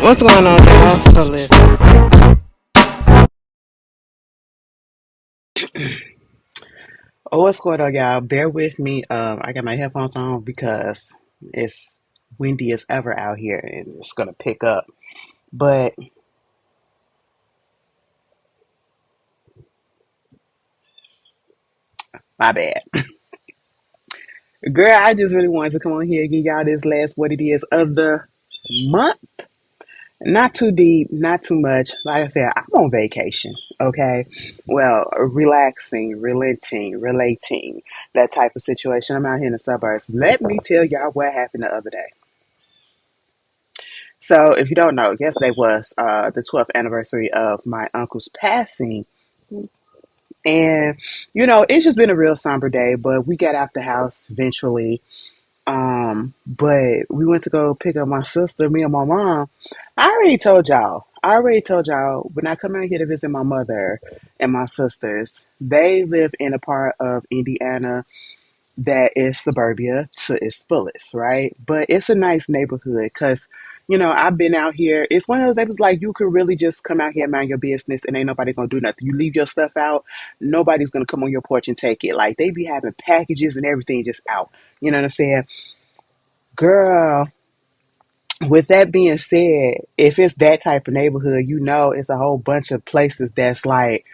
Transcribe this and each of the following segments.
What's going on, y'all? So listen. Oh, what's going on, y'all? Bear with me. I got my headphones on because it's windy as ever out here, and it's gonna pick up. But my bad, girl. I just really wanted to come on here and give y'all this last what it is of the month. Not too deep, not too much. Like I said, I'm on vacation. Okay, well, relaxing, relenting, relating, that type of situation. I'm out here in the suburbs. Let me tell y'all what happened the other day. So, if you don't know, yesterday was the 12th anniversary of my uncle's passing. And, it's just been a real somber day, but we got out the house eventually. But we went to go pick up my sister, me and my mom. I already told y'all when I come out here to visit my mother and my sisters, they live in a part of Indiana that is suburbia to its fullest, right? But it's a nice neighborhood because, I've been out here. It's one of those neighborhoods like you can really just come out here and mind your business and ain't nobody gonna do nothing. You leave your stuff out, nobody's gonna come on your porch and take it. Like they be having packages and everything just out. You know what I'm saying? Girl, with that being said, if it's that type of neighborhood, it's a whole bunch of places that's like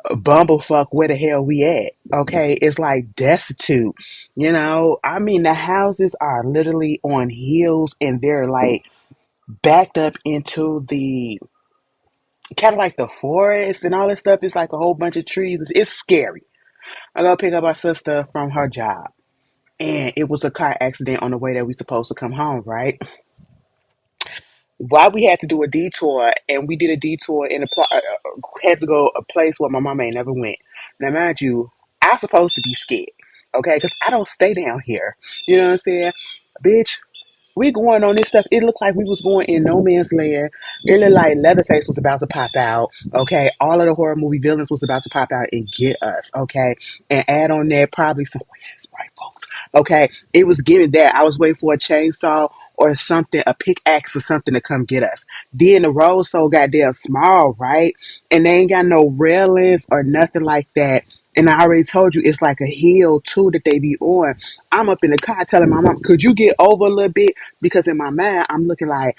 bumblefuck where the hell we at. Okay, it's like destitute. I mean the houses are literally on hills and they're like backed up into the kind of like the forest and all this stuff. It's like a whole bunch of trees. It's scary. I go pick up my sister from her job, and it was a car accident on the way that we supposed to come home, right? Why we had to do a detour, and we did a detour in had to go a place where my mama ain't never went. Now, mind you, I'm supposed to be scared, okay? Because I don't stay down here. You know what I'm saying? Bitch, we going on this stuff. It looked like we was going in no man's land. It looked like Leatherface was about to pop out. Okay, all of the horror movie villains was about to pop out and get us. Okay, and add on there probably some racist white folks. Okay, it was giving that. I was waiting for a chainsaw or something, a pickaxe or something to come get us. Then the road so goddamn small, right? And they ain't got no railings or nothing like that. And I already told you it's like a hill too that they be on. I'm up in the car telling my mom, could you get over a little bit? Because in my mind, I'm looking like,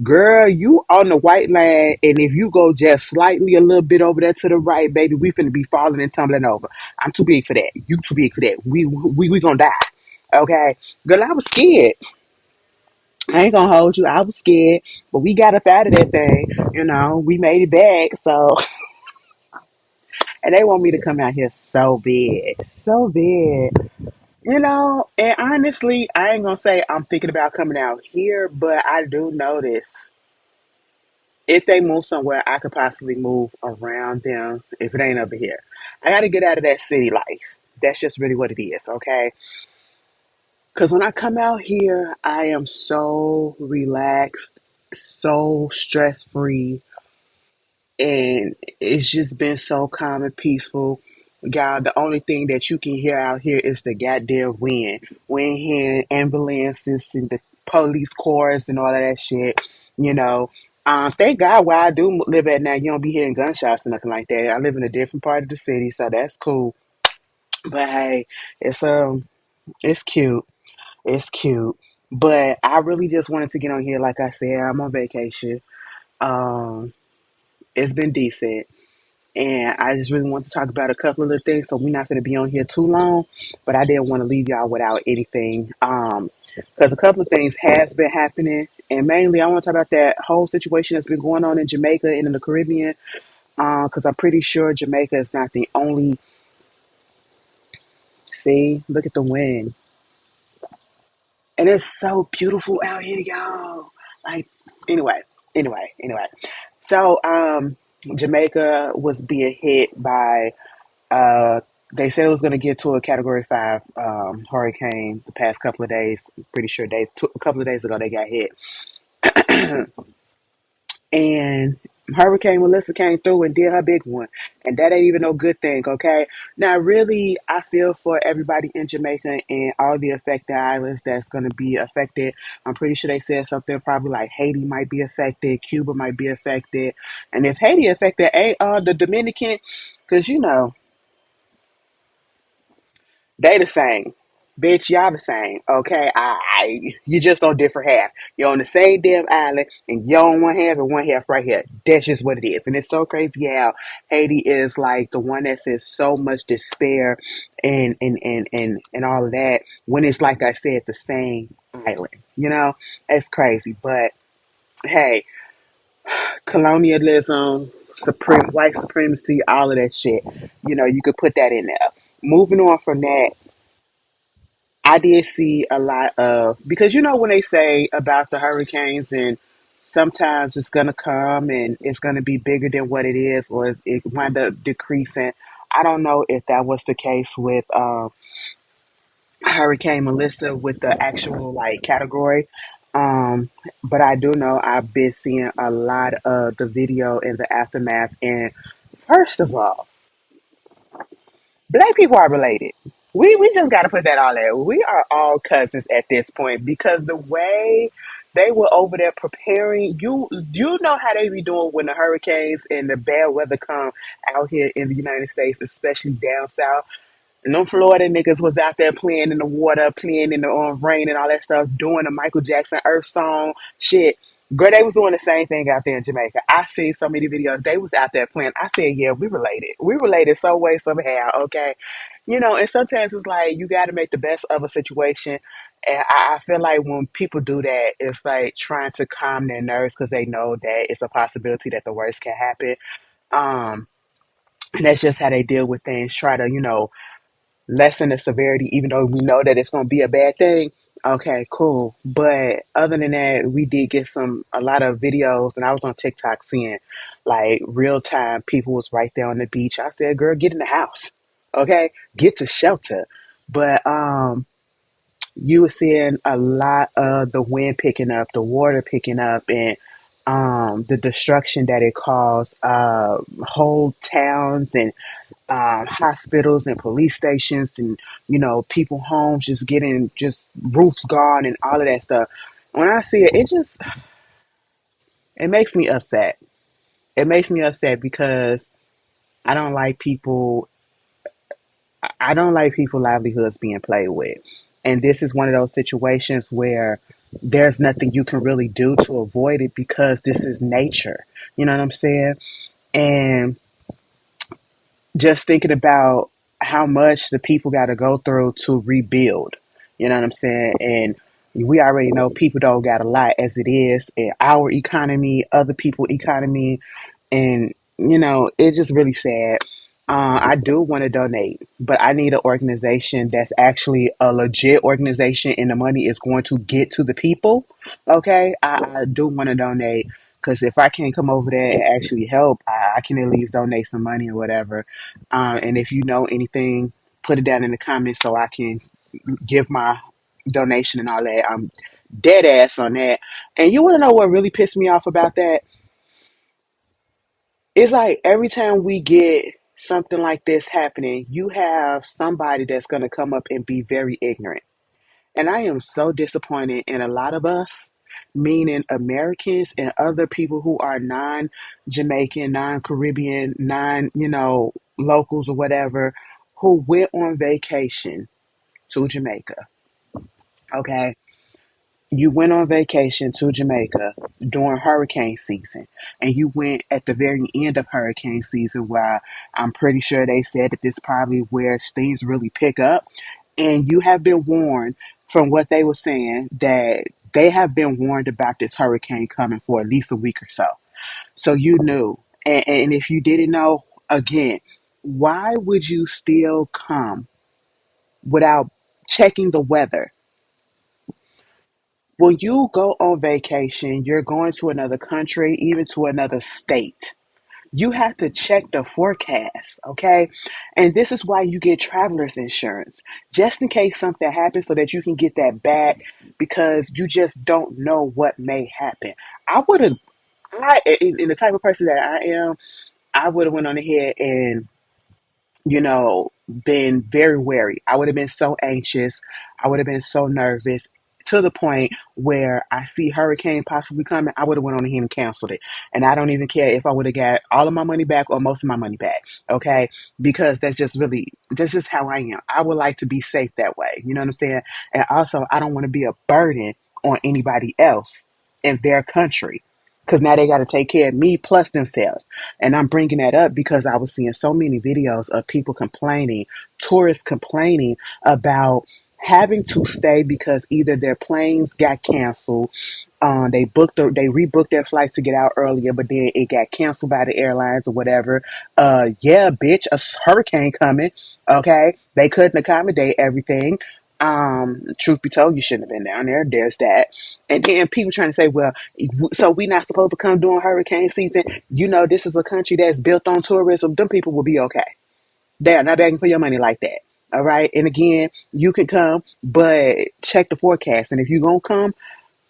girl, you on the white line, and if you go just slightly a little bit over there to the right, baby, we finna be falling and tumbling over. I'm too big for that. You too big for that. We gonna die. Okay? Girl, I was scared. I ain't gonna hold you. I was scared. But we got up out of that thing. We made it back. So, and they want me to come out here so bad. So bad. And honestly, I ain't gonna say I'm thinking about coming out here, but I do notice if they move somewhere, I could possibly move around them if it ain't over here. I gotta get out of that city life. That's just really what it is, okay? Because when I come out here, I am so relaxed, so stress free, and it's just been so calm and peaceful. God, the only thing that you can hear out here is the goddamn wind. We ain't hearing ambulances and the police cars and all of that shit. You know, thank God where I do live at now, you don't be hearing gunshots or nothing like that. I live in a different part of the city, so that's cool. But hey, it's cute. It's cute. But I really just wanted to get on here. Like I said, I'm on vacation. Um, it's been decent. And I just really want to talk about a couple of little things, so we're not going to be on here too long. But I didn't want to leave y'all without anything, because a couple of things has been happening, and mainly I want to talk about that whole situation that's been going on in Jamaica and in the Caribbean. Because I'm pretty sure Jamaica is not the only. See, look at the wind, and it's so beautiful out here, y'all. Like, anyway, anyway. So, Jamaica was being hit by. They said it was going to get to a Category 5 hurricane the past couple of days. Pretty sure a couple of days ago they got hit. And Hurricane Melissa came through and did her big one, and that ain't even no good thing, okay? Now, really, I feel for everybody in Jamaica and all the affected islands that's going to be affected. I'm pretty sure they said something probably like Haiti might be affected, Cuba might be affected, and if Haiti affected, ain't the Dominican, because they the same. Bitch, y'all the same, okay? You just on different halves. You're on the same damn island, and you're on one half and one half right here. That's just what it is. And it's so crazy how Haiti is like the one that's in so much despair and all of that, when it's like I said, the same island. It's crazy. But hey, colonialism, supreme white supremacy, all of that shit. You could put that in there. Moving on from that, I did see a lot of, because when they say about the hurricanes, and sometimes it's gonna come and it's gonna be bigger than what it is, or it wind up decreasing. I don't know if that was the case with Hurricane Melissa with the actual like category. Um, but I do know I've been seeing a lot of the video in the aftermath. And first of all, Black people are related. We just got to put that all there. We are all cousins at this point, because the way they were over there preparing, you know how they be doing when the hurricanes and the bad weather come out here in the United States, especially down south. And them Florida niggas was out there playing in the water, playing in the rain and all that stuff, doing the Michael Jackson Earth song shit. Girl, they was doing the same thing out there in Jamaica. I seen so many videos. They was out there playing. I said, yeah, we related. We related some way, somehow, okay? And sometimes it's like you got to make the best of a situation. And I feel like when people do that, it's like trying to calm their nerves because they know that it's a possibility that the worst can happen. Um, and that's just how they deal with things. Try to, lessen the severity, even though we know that it's going to be a bad thing. Okay, cool. But other than that, we did get a lot of videos, and I was on TikTok seeing like real time people was right there on the beach. I said, girl, get in the house. Okay, get to shelter. But you were seeing a lot of the wind picking up, the water picking up, and the destruction that it caused, whole towns and hospitals and police stations, and people homes just getting just roofs gone and all of that stuff. When I see it, it makes me upset. It makes me upset because I don't like people. I don't like people livelihoods being played with, and this is one of those situations where there's nothing you can really do to avoid it, because this is nature. You know what I'm saying? And just thinking about how much the people got to go through to rebuild. You know what I'm saying? And we already know people don't got a lot as it is in our economy, other people's economy, and it's just really sad. I do want to donate, but I need an organization that's actually a legit organization, and the money is going to get to the people. Okay, I do want to donate, because if I can't come over there and actually help, I can at least donate some money or whatever. And if you know anything, put it down in the comments so I can give my donation and all that. I'm dead ass on that. And you want to know what really pissed me off about that? It's like every time we get something like this happening, you have somebody that's going to come up and be very ignorant. And I am so disappointed in a lot of us, meaning Americans and other people who are non Jamaican, non Caribbean, non, locals or whatever, who went on vacation to Jamaica. Okay. You went on vacation to Jamaica during hurricane season, and you went at the very end of hurricane season, where I'm pretty sure they said that this is probably where things really pick up. And you have been warned, from what they were saying, that they have been warned about this hurricane coming for at least a week or so. So you knew. And if you didn't know, again, why would you still come without checking the weather? When you go on vacation, you're going to another country, even to another state. You have to check the forecast, okay? And this is why you get traveler's insurance, just in case something happens, so that you can get that back, because you just don't know what may happen. I would have in the type of person that I am, I would have went on ahead and been very wary. I would have been so anxious. I would have been so nervous to the point where I see hurricane possibly coming. I would have went on ahead and canceled it. And I don't even care if I would have got all of my money back or most of my money back. Okay. Because that's just how I am. I would like to be safe that way. You know what I'm saying? And also, I don't want to be a burden on anybody else in their country. Because now they got to take care of me plus themselves. And I'm bringing that up because I was seeing so many videos of people complaining, tourists complaining about having to stay because either their planes got canceled, they rebooked their flights to get out earlier, but then it got canceled by the airlines or whatever. Yeah, bitch, a hurricane coming. Okay, they couldn't accommodate everything. Truth be told, you shouldn't have been down there. There's that. And then people trying to say, well, so we not supposed to come during hurricane season. This is a country that's built on tourism. Them people will be okay. They're not begging for your money like that. All right. And again, you can come, but check the forecast. And if you're gonna come,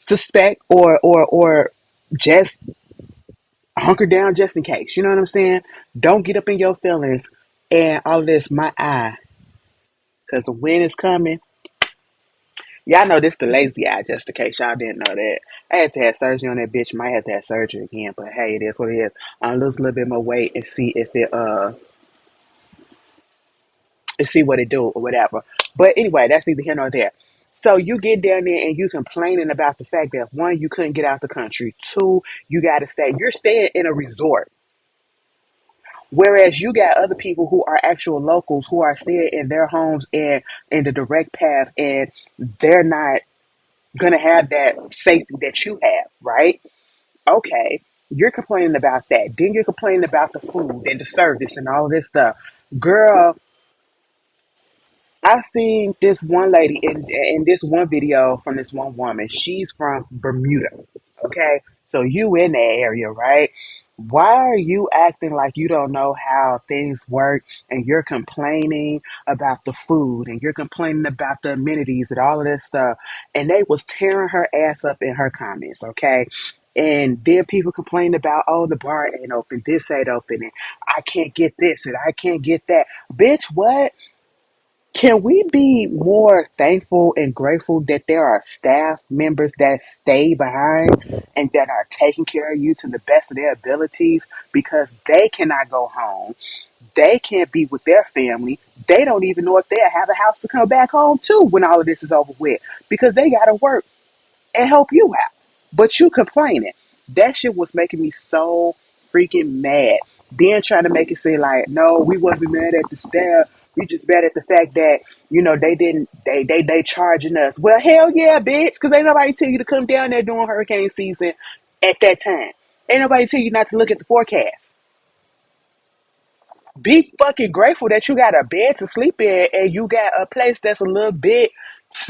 suspect or just hunker down just in case. You know what I'm saying? Don't get up in your feelings and all of this. My eye, because the wind is coming. Y'all know this the lazy eye, just in case y'all didn't know that. I had to have surgery on that bitch. Might have to have surgery again, but hey, it is what it is. I'll lose a little bit more weight and see if it and see what it do or whatever. But anyway, that's neither here nor there. So you get down there and you complaining about the fact that one, you couldn't get out the country. Two, you got to stay. You're staying in a resort. Whereas you got other people who are actual locals who are staying in their homes and in the direct path, and they're not gonna have that safety that you have, right? Okay, you're complaining about that. Then you're complaining about the food and the service and all of this stuff. Girl, I seen this one lady in this one video from this one woman. She's from Bermuda. Okay, so you in that area, right? Why are you acting like you don't know how things work and you're complaining about the food and you're complaining about the amenities and all of this stuff? And they was tearing her ass up in her comments, okay? And then people complain about, oh, the bar ain't open, this ain't open, and I can't get this and I can't get that. Bitch, what? Can we be more thankful and grateful that there are staff members that stay behind and that are taking care of you to the best of their abilities because they cannot go home? They can't be with their family. They don't even know if they'll have a house to come back home to when all of this is over with because they got to work and help you out. But you complaining. That shit was making me so freaking mad. Then trying to make it seem like, no, we wasn't mad at the staff. We just mad at the fact that, they didn't they charging us. Well, hell yeah, bitch, because ain't nobody tell you to come down there during hurricane season at that time. Ain't nobody tell you not to look at the forecast. Be fucking grateful that you got a bed to sleep in and you got a place that's a little bit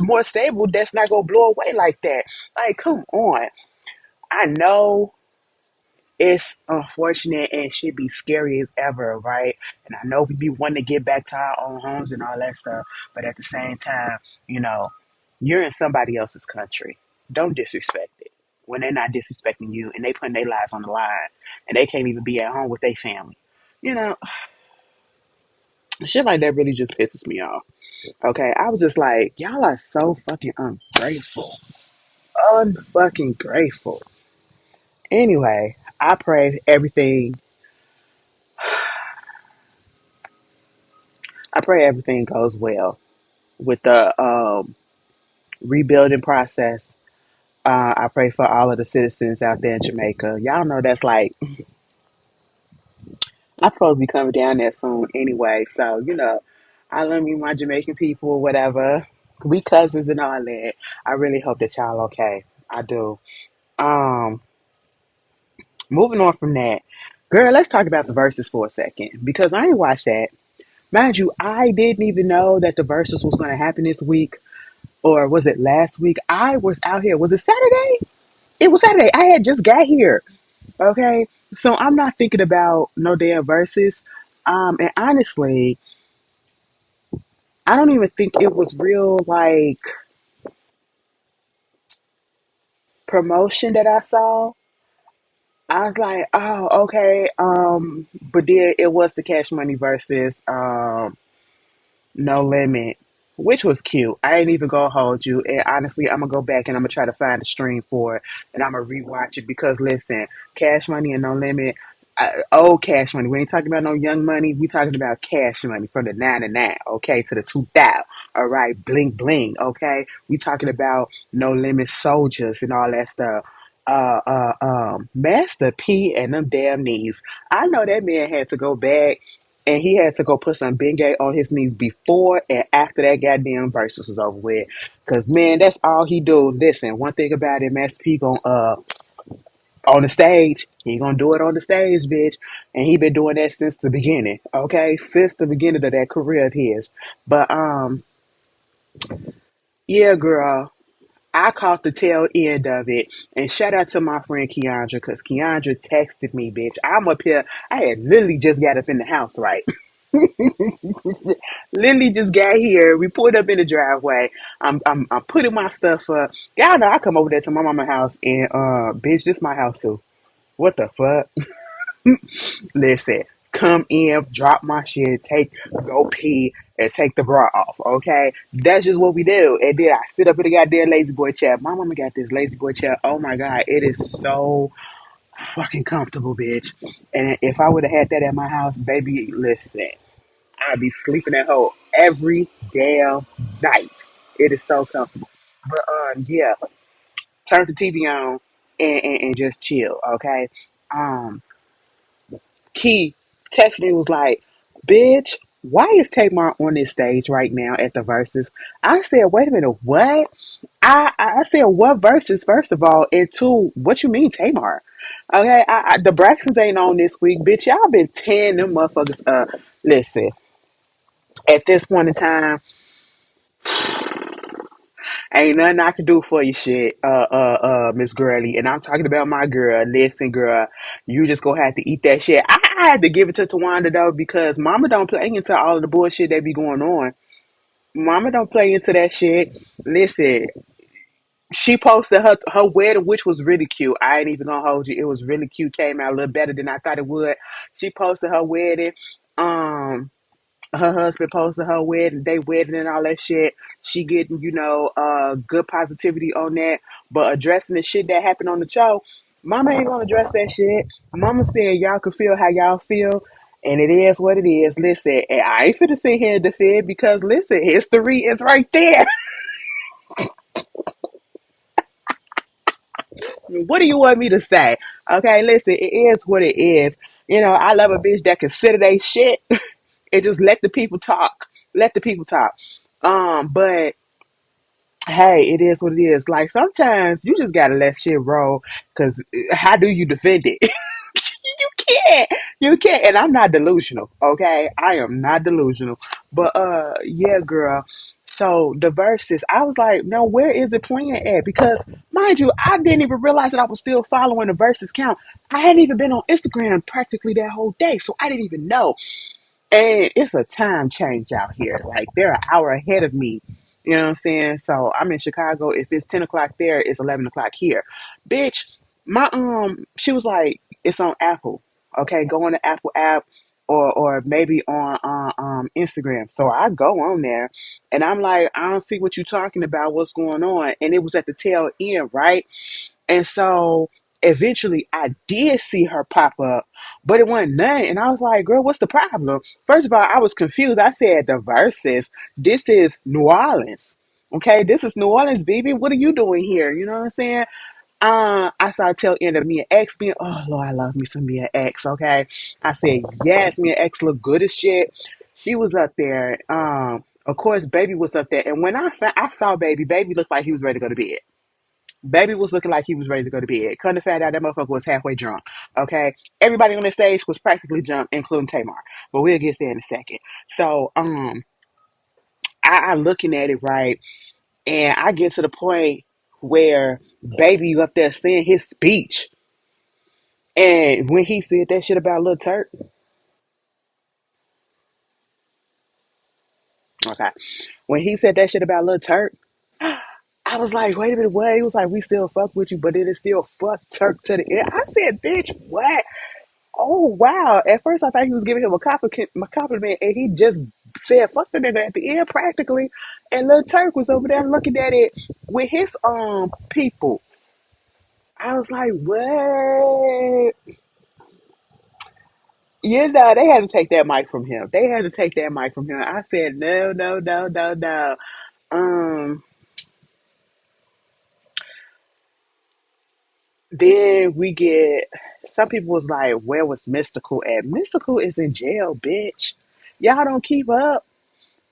more stable that's not gonna blow away like that. Like, come on. I know it's unfortunate and should be scary as ever, right? And I know we be wanting to get back to our own homes and all that stuff, but at the same time, you know, you're in somebody else's country. Don't disrespect it when they're not disrespecting you and they putting their lives on the line and they can't even be at home with their family. You know, shit like that really just pisses me off. Okay, I was just like, y'all are so fucking ungrateful, unfucking grateful. Anyway, I pray everything goes well with the rebuilding process. I pray for all of the citizens out there in Jamaica. Y'all know that's like I'm supposed to be coming down there soon anyway. So I love me my Jamaican people or whatever. We cousins and all that. I really hope that y'all okay. I do. Um, Moving on from that, girl, let's talk about the verses for a second because I ain't watched that. Mind you, I didn't even know that the verses was going to happen this week, or was it last week? I was out here. Was it Saturday? It was Saturday. I had just got here. Okay, so I'm not thinking about no damn verses. And honestly, I don't even think it was real like promotion that I saw. I was like, oh, okay. But then it was the Cash Money versus No Limit, which was cute. I ain't even gonna hold you. And honestly, I'm gonna go back and I'm gonna try to find a stream for it, and I'm gonna rewatch it because listen, Cash Money and No Limit, old Cash Money. We ain't talking about no Young Money. We talking about Cash Money from the '99, okay, to the 2000. All right, bling bling, okay. We talking about No Limit Soldiers and all that stuff. Master P and them damn knees. I know that man had to go back and he had to go put some Bengay on his knees before and after that goddamn versus was over with. Cause man, that's all he do. Listen, one thing about it, Master P gon' on the stage, he gonna do it on the stage, bitch. And he been doing that since the beginning, okay? Since the beginning of that career of his. But yeah, girl. I caught the tail end of it, and shout out to my friend Keandra, cause Keandra texted me, bitch. I'm up here. I had literally just got up in the house, right? Literally just got here. We pulled up in the driveway. I'm putting my stuff up. Y'all know I come over there to my mama's house and bitch, this my house too. What the fuck? Listen, come in, drop my shit, go pee, and take the bra off. Okay, that's just what we do. And then I sit up in the goddamn lazy boy chair. My mama got this lazy boy chair. Oh my god, it is so fucking comfortable, bitch. And if I would have had that at my house, baby, listen. I'd be sleeping at home every damn night. It is so comfortable. But yeah, turn the TV on and just chill, okay? Um, Key texted me was like, "Bitch, why is Tamar on this stage right now at the verses?" I said, "Wait a minute, what?" I said, "What verses? First of all, and two, what you mean Tamar?" Okay, the Braxtons ain't on this week, bitch. Y'all been tearing them motherfuckers up. Listen, at this point in time, ain't nothing I can do for you, shit, Miss Girly. And I'm talking about my girl. Listen, girl, you just gonna have to eat that shit. I had to give it to Tawanda though because Mama don't play into all of the bullshit that be going on. Mama don't play into that shit. Listen, she posted her wedding, which was really cute. I ain't even gonna hold you. It was really cute. Came out a little better than I thought it would. She posted her wedding. Um, her husband posted her wedding, they wedding and all that shit. She getting, good positivity on that. But addressing the shit that happened on the show, Mama ain't gonna address that shit. Mama said y'all can feel how y'all feel. And it is what it is. Listen, and I ain't finna sit here and defend because listen, history is right there. What do you want me to say? Okay, listen, it is what it is. I love a bitch that consider they shit and just let the people talk. Let the people talk. But hey, it is what it is. Like sometimes you just gotta let shit roll because how do you defend it? You can't. You can't. And I'm not delusional, okay? I am not delusional. But yeah, girl. So the verses, I was like, no, where is it playing at? Because mind you, I didn't even realize that I was still following the verses count. I hadn't even been on Instagram practically that whole day, so I didn't even know. And it's a time change out here. Like they're an hour ahead of me. You know what I'm saying? So I'm in Chicago. If it's 10 o'clock there, it's 11 o'clock here. Bitch, my she was like, it's on Apple. Okay, go on the Apple app or maybe on Instagram. So I go on there and I'm like, I don't see what you're talking about, what's going on. And it was at the tail end, right? And so eventually I did see her pop up, but it wasn't none. And I was like, girl, what's the problem? First of all, I was confused. I said, the verses, this is New Orleans. Okay, this is New Orleans, baby. What are you doing here? You know what I'm saying? I saw a tail end of Mia X being, oh Lord, I love me some Mia X. Okay, I said yes, Mia X looked good as shit. She was up there. Of course, Baby was up there, and when I saw Baby, Baby looked like he was ready to go to bed. Baby was looking like he was ready to go to bed. Couldn't have found out that motherfucker was halfway drunk. Okay, everybody on the stage was practically drunk, including Tamar. But we'll get there in a second. So, I looking at it right, and I get to the point where Baby up there saying his speech, and when he said that shit about Lil Turk, okay, when he said that shit about Lil Turk, I was like, wait a minute, what? He was like, we still fuck with you, but it is still fuck Turk to the end. I said, bitch, what? Oh wow! At first, I thought he was giving him a compliment, and he just said "fuck the nigga" at the end, practically. And Lil Turk was over there looking at it with his people. I was like, "What?" You know, they had to take that mic from him. They had to take that mic from him. I said, "No, no, no, no, no." Um. Then we get some people was like, "Where was Mystical at?" Mystical is in jail, bitch. Y'all don't keep up.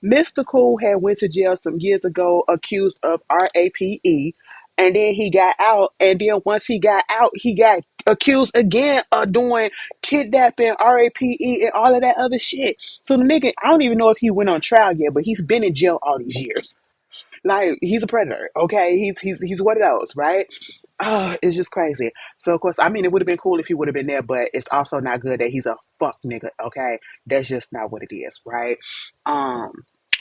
Mystical had went to jail some years ago accused of RAPE, and then he got out, and then once he got out, he got accused again of doing kidnapping, RAPE, and all of that other shit. So the nigga, I don't even know if he went on trial yet, but he's been in jail all these years. Like he's a predator, okay? He's one of those, right? Oh, it's just crazy. So of course, I mean, it would have been cool if he would have been there, but it's also not good that he's a fuck nigga, okay? That's just not what it is, right? Um,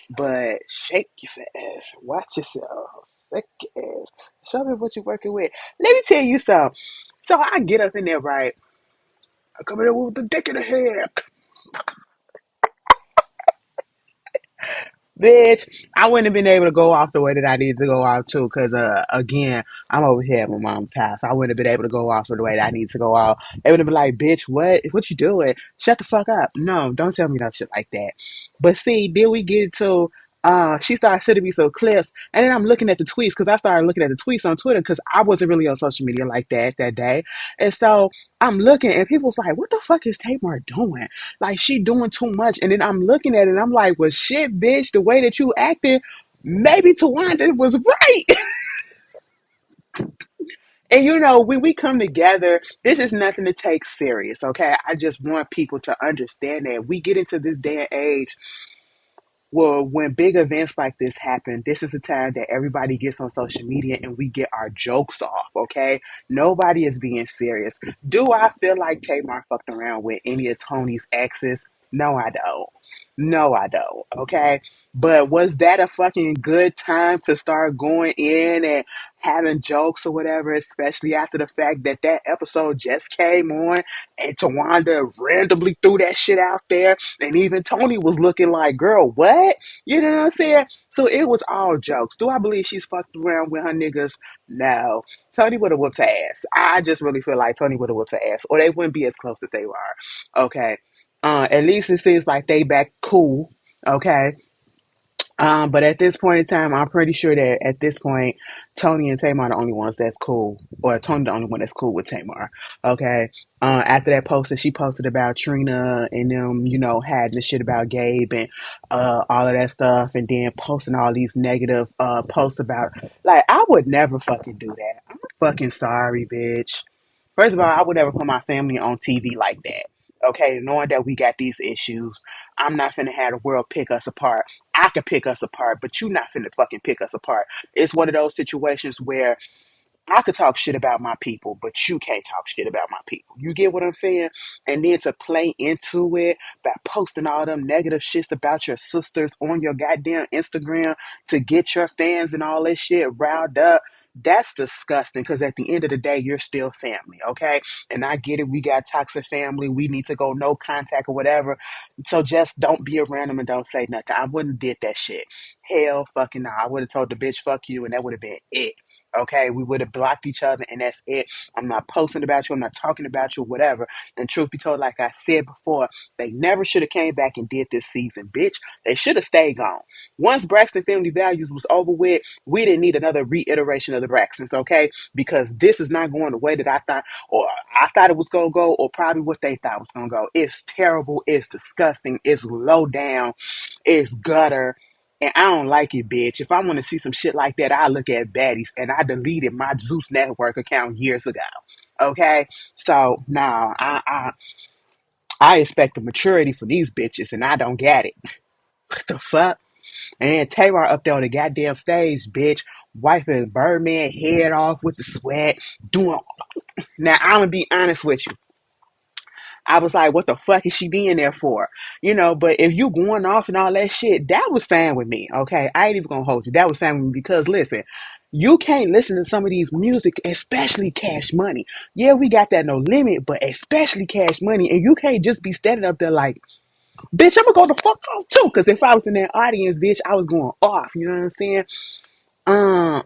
but shake your fat ass, watch yourself, shake your ass, show me what you're working with. Let me tell you something. So I get up in there, right? I come in there with the dick in the head. Bitch, I wouldn't have been able to go off the way that I needed to go off too, because again, I'm over here at my mom's house. I wouldn't have been able to go off the way that I need to go off. They would have been like, "Bitch, what you doing? Shut the fuck up!" No, don't tell me no shit like that. But see, then we get to she started sending me some clips, and then I'm looking at the tweets because I started looking at the tweets on Twitter because I wasn't really on social media like that day, and so I'm looking, and people's like, "What the fuck is Tamar doing?" Like she doing too much. And then I'm looking at it and I'm like, well shit, bitch, the way that you acted, maybe Tawanda was right. And you know, when we come together, this is nothing to take serious, okay? I just want people to understand that we get into this day and age. Well, when big events like this happen, this is the time that everybody gets on social media and we get our jokes off, okay? Nobody is being serious. Do I feel like Tamar fucked around with any of Tony's exes? No, I don't. No, I don't, okay? But was that a fucking good time to start going in and having jokes or whatever, especially after the fact that that episode just came on and Tawanda randomly threw that shit out there and even Tony was looking like, girl, what? You know what I'm saying? So it was all jokes. Do I believe she's fucked around with her niggas? No. Tony would have whooped her ass. I just really feel like Tony would have whooped her ass. Or they wouldn't be as close as they were. Okay. At least it seems like they back cool. Okay. But at this point in time, I'm pretty sure that at this point, Tony and Tamar are the only ones that's cool, or Tony the only one that's cool with Tamar. Okay. After that post that she posted about Trina and them, you know, had the shit about Gabe and all of that stuff, and then posting all these negative posts about, like, I would never fucking do that. I'm fucking sorry, bitch. First of all, I would never put my family on TV like that. Okay, knowing that we got these issues, I'm not finna have the world pick us apart. I can pick us apart, but you not finna fucking pick us apart. It's one of those situations where I could talk shit about my people, but you can't talk shit about my people. You get what I'm saying? And then to play into it by posting all them negative shits about your sisters on your goddamn Instagram to get your fans and all that shit riled up. That's disgusting because at the end of the day, you're still family, okay? And I get it. We got toxic family. We need to go no contact or whatever. So just don't be around them and don't say nothing. I wouldn't have did that shit. Hell fucking no. I would have told the bitch fuck you and that would have been it. Okay, we would have blocked each other, and that's it. I'm not posting about you. I'm not talking about you, whatever. And truth be told, like I said before, they never should have came back and did this season, bitch. They should have stayed gone. Once Braxton Family Values was over with, we didn't need another reiteration of the Braxtons, okay? Because this is not going the way that I thought, or I thought it was gonna go, or probably what they thought was gonna go. It's terrible. It's disgusting. It's low down. It's gutter. And I don't like it, bitch. If I want to see some shit like that, I look at baddies. And I deleted my Zeus Network account years ago. Okay? So, no, I expect the maturity for these bitches, and I don't get it. What the fuck? And then Taylor up there on the goddamn stage, bitch, wiping Birdman head off with the sweat, doing. Now, I'm going to be honest with you. I was like, what the fuck is she being there for? But if you going off and all that shit, that was fine with me. Okay. I ain't even gonna hold you. That was fine with me because listen, you can't listen to some of these music, especially Cash Money. Yeah, we got that no limit, but especially Cash Money. And you can't just be standing up there like, bitch, I'm gonna go the fuck off too. Cause if I was in that audience, bitch, I was going off. You know what I'm saying?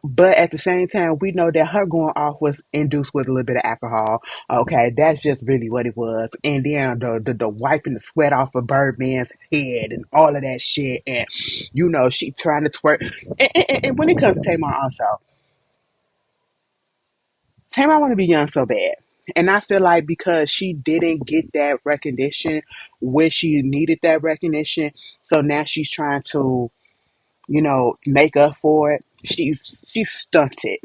But at the same time, we know that her going off was induced with a little bit of alcohol. Okay, that's just really what it was. And then the wiping the sweat off of Birdman's head and all of that shit. And she trying to twerk. And when it comes to Tamar, also, Tamar want to be young so bad. And I feel like because she didn't get that recognition when she needed that recognition, so now she's trying to make up for it. She's stunted.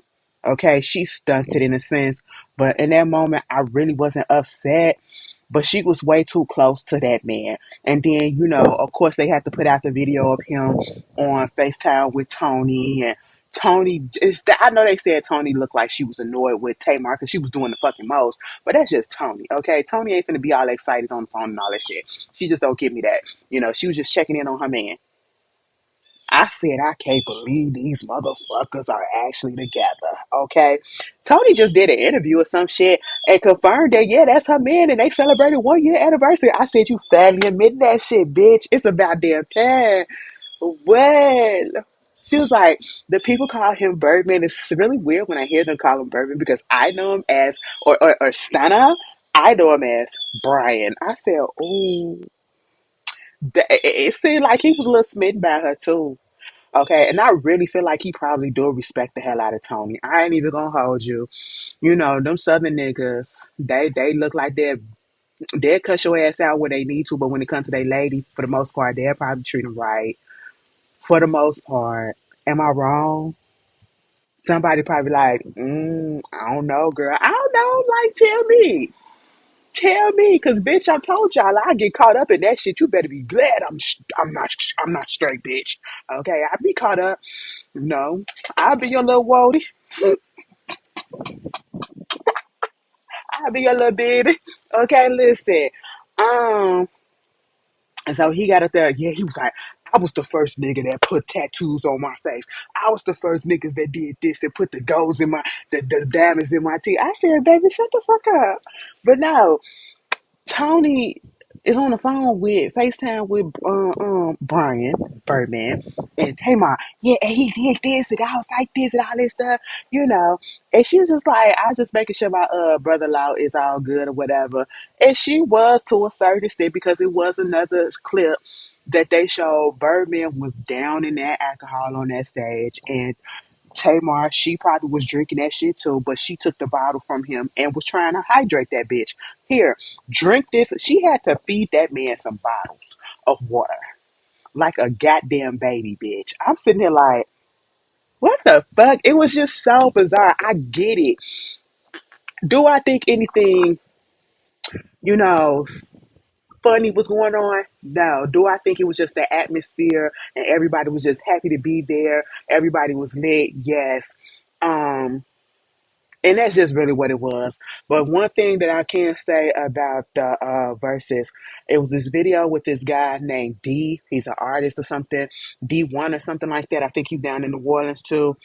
Okay, she's stunted in a sense. But in that moment, I really wasn't upset. But she was way too close to that man. And then, of course, they had to put out the video of him on FaceTime with Tony. And I know they said Tony looked like she was annoyed with Tamar because she was doing the fucking most. But that's just Tony, okay? Tony ain't finna be all excited on the phone and all that shit. She just don't give me that. She was just checking in on her man. I said, I can't believe these motherfuckers are actually together. Okay. Tony just did an interview or some shit and confirmed that, yeah, that's her man and they celebrated 1 year anniversary. I said, you finally admitting that shit, bitch. It's about damn time. Well, she was like, the people call him Birdman. It's really weird when I hear them call him Birdman because I know him as, or Stunner, I know him as Brian. I said, ooh. It seemed like he was a little smitten by her too. Okay, and I really feel like he probably do respect the hell out of Tony. I ain't even gonna hold you. Them southern niggas, they look like they'll cut your ass out where they need to, but when it comes to their lady, for the most part, they'll probably treat them right. For the most part. Am I wrong? Somebody probably like, I don't know, girl. I don't know. Like, tell me. Tell me, cause bitch, I told y'all I get caught up in that shit. You better be glad I'm not straight, bitch. Okay, I be caught up. No, I'll be your little Wody. I'll be your little baby. Okay, listen. Um, and so he got up there. Yeah, he was like, I was the first nigga that put tattoos on my face. I was the first niggas that did this and put the golds in the diamonds in my teeth. I said, baby, shut the fuck up. But no, Tony is on the phone with FaceTime with Brian Birdman and Tamar. Yeah, and he did this and I was like this and all this stuff, you know. And she was just like, I was just making sure my brother-in-law is all good or whatever. And she was to a certain extent because it was another clip that they showed Birdman was down in that alcohol on that stage and Tamar, she probably was drinking that shit too, but she took the bottle from him and was trying to hydrate that bitch. Here, drink this. She had to feed that man some bottles of water like a goddamn baby, bitch. I'm sitting here like, what the fuck? It was just so bizarre. I get it. Do I think anything, you know, funny was going on? No. Do I think it was just the atmosphere and everybody was just happy to be there? Everybody was lit? Yes. Um, And that's just really what it was. But one thing that I can say about the verses, it was this video with this guy named D. He's an artist or something, D1 or something like that. I think he's down in New Orleans too.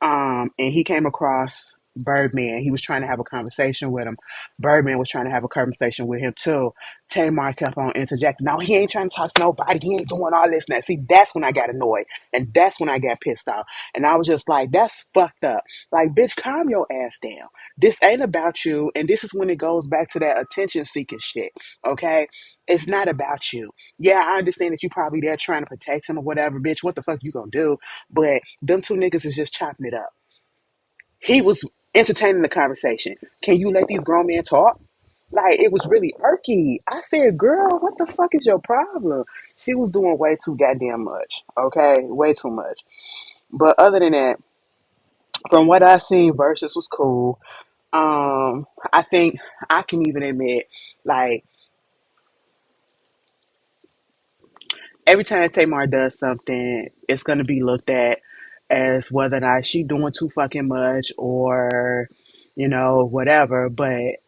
And he came across Birdman. He was trying to have a conversation with him. Birdman was trying to have a conversation with him too. Tamar kept on interjecting. No, he ain't trying to talk to nobody. He ain't doing all this and that. See, that's when I got annoyed. And that's when I got pissed off. And I was just like, that's fucked up. Like, bitch, calm your ass down. This ain't about you. And this is when it goes back to that attention seeking shit. Okay? It's not about you. Yeah, I understand that you probably there trying to protect him or whatever, bitch. What the fuck you gonna do? But them two niggas is just chopping it up. He was entertaining the conversation. Can you let these grown men talk? Like, it was really irky. I said, girl, what the fuck is your problem? She was doing way too goddamn much. Okay? Way too much. But other than that, from what I seen, Versus was cool. I think I can even admit, like, every time Tamar does something, it's gonna be looked at as whether or not she doing too fucking much or, whatever. But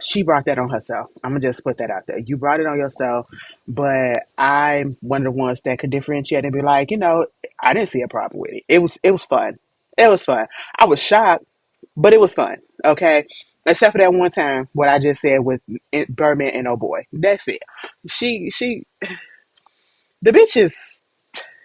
She brought that on herself. I'm gonna just put that out there. You brought it on yourself, but I'm one of the ones that could differentiate and be like, I didn't see a problem with it. It was fun. It was fun. I was shocked, but it was fun. Okay, except for that one time, what I just said with Birdman and Oh Boy. That's it. She, the bitch is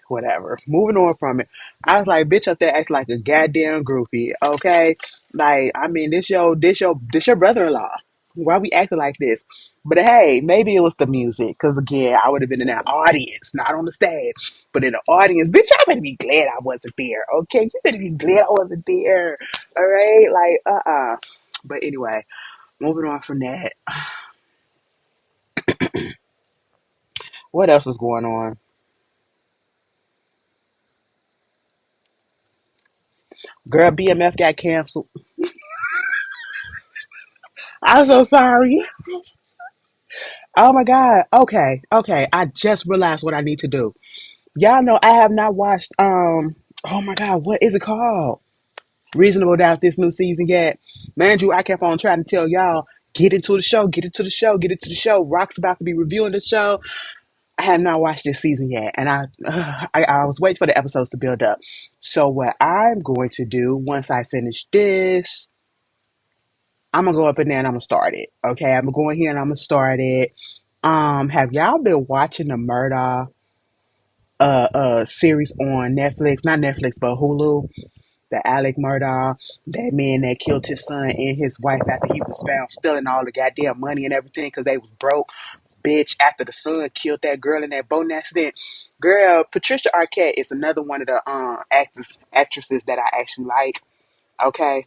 whatever. Moving on from it. I was like, bitch up there acts like a goddamn groupie, okay? Like, I mean, this your brother-in-law. Why we acting like this? But hey, maybe it was the music, because again, I would have been in that audience, not on the stage, but in the audience. Bitch, I better be glad I wasn't there, okay? You better be glad I wasn't there, all right? Like, But anyway, moving on from that, what else is going on? Girl, BMF got canceled. I'm so sorry. Oh my God. Okay. Okay. I just realized what I need to do. Y'all know I have not watched oh my God, what is it called? Reasonable Doubt this new season yet. Man, Drew, I kept on trying to tell y'all, get into the show, get into the show, get into the show. Rock's about to be reviewing the show. I have not watched this season yet, and I was waiting for the episodes to build up. So what I'm going to do once I finish this, I'm gonna go up in there and I'm gonna start it. Okay, I'm gonna go in here and I'm gonna start it. Have y'all been watching the Murder series on Netflix? Not Netflix, but Hulu. The Alec Murdaugh, that man that killed his son and his wife after he was found stealing all the goddamn money and everything because they was broke. Bitch, after the son killed that girl in that boating accident. Girl, Patricia Arquette is another one of the actresses that I actually like. Okay.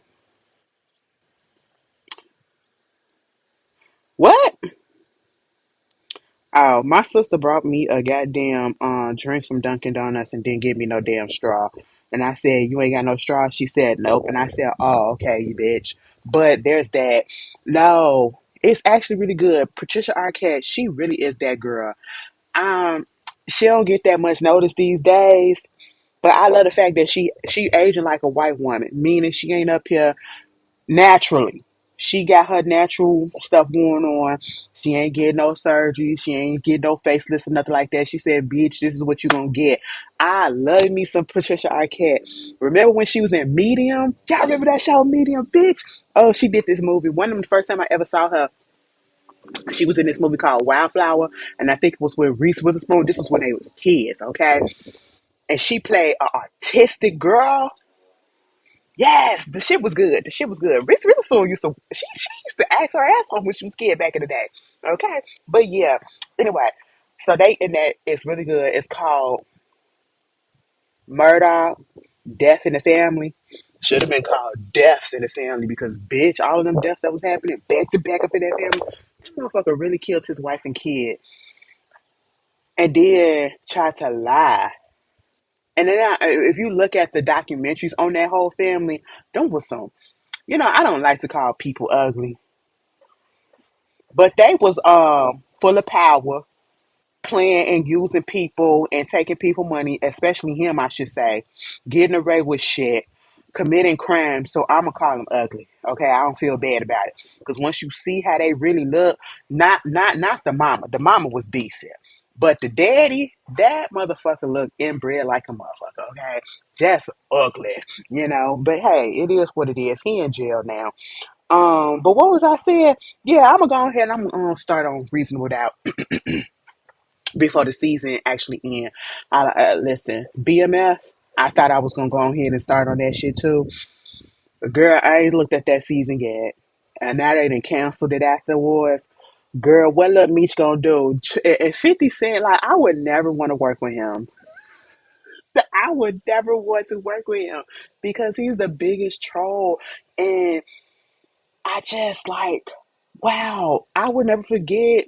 What? Oh, my sister brought me a goddamn drink from Dunkin' Donuts and didn't give me no damn straw. And I said, "You ain't got no straw?" She said, "Nope." And I said, "Oh, okay, you bitch." But there's that. No, it's actually really good. Patricia Arquette, she really is that girl. Um, she don't get that much notice these days. But I love the fact that she aging like a white woman, meaning she ain't up here naturally. She got her natural stuff going on. She ain't getting no surgery. She ain't getting no facelifts or nothing like that. She said, "Bitch, this is what you gonna get." I love me some Patricia Arquette. Remember when she was in Medium? Y'all remember that show, Medium, bitch? Oh, she did this movie. One of the first time I ever saw her, she was in this movie called Wildflower, and I think it was with Reese Witherspoon. This was when they was kids, okay? And she played an artistic girl. Yes, the shit was good. The shit was good. Reese Witherspoon she used to ask her ass off when she was a kid back in the day. Okay, but yeah. Anyway, so they in that it's really good. It's called Murder, Death in the Family. Should have been called Deaths in the Family because bitch, all of them deaths that was happening back to back up in that family. That motherfucker really killed his wife and kid, and then tried to lie. And then if you look at the documentaries on that whole family, them was some. I don't like to call people ugly, but they was full of power, playing and using people and taking people money, especially him, I should say, getting away with shit, committing crimes. So I'ma call them ugly. Okay, I don't feel bad about it because once you see how they really look, not the mama. The mama was decent. But the daddy, that motherfucker looked inbred like a motherfucker, okay? Just ugly, But hey, it is what it is. He in jail now. But what was I saying? Yeah, I'm gonna go ahead and I'm gonna start on Reasonable Doubt before the season actually end. Listen, BMF. I thought I was gonna go ahead and start on that shit too. But girl, I ain't looked at that season yet, and now they done canceled it afterwards. Girl, what Lil Meech gonna do? And 50 Cent, like I would never want to work with him. I would never want to work with him because he's the biggest troll, and I just like, wow, I would never forget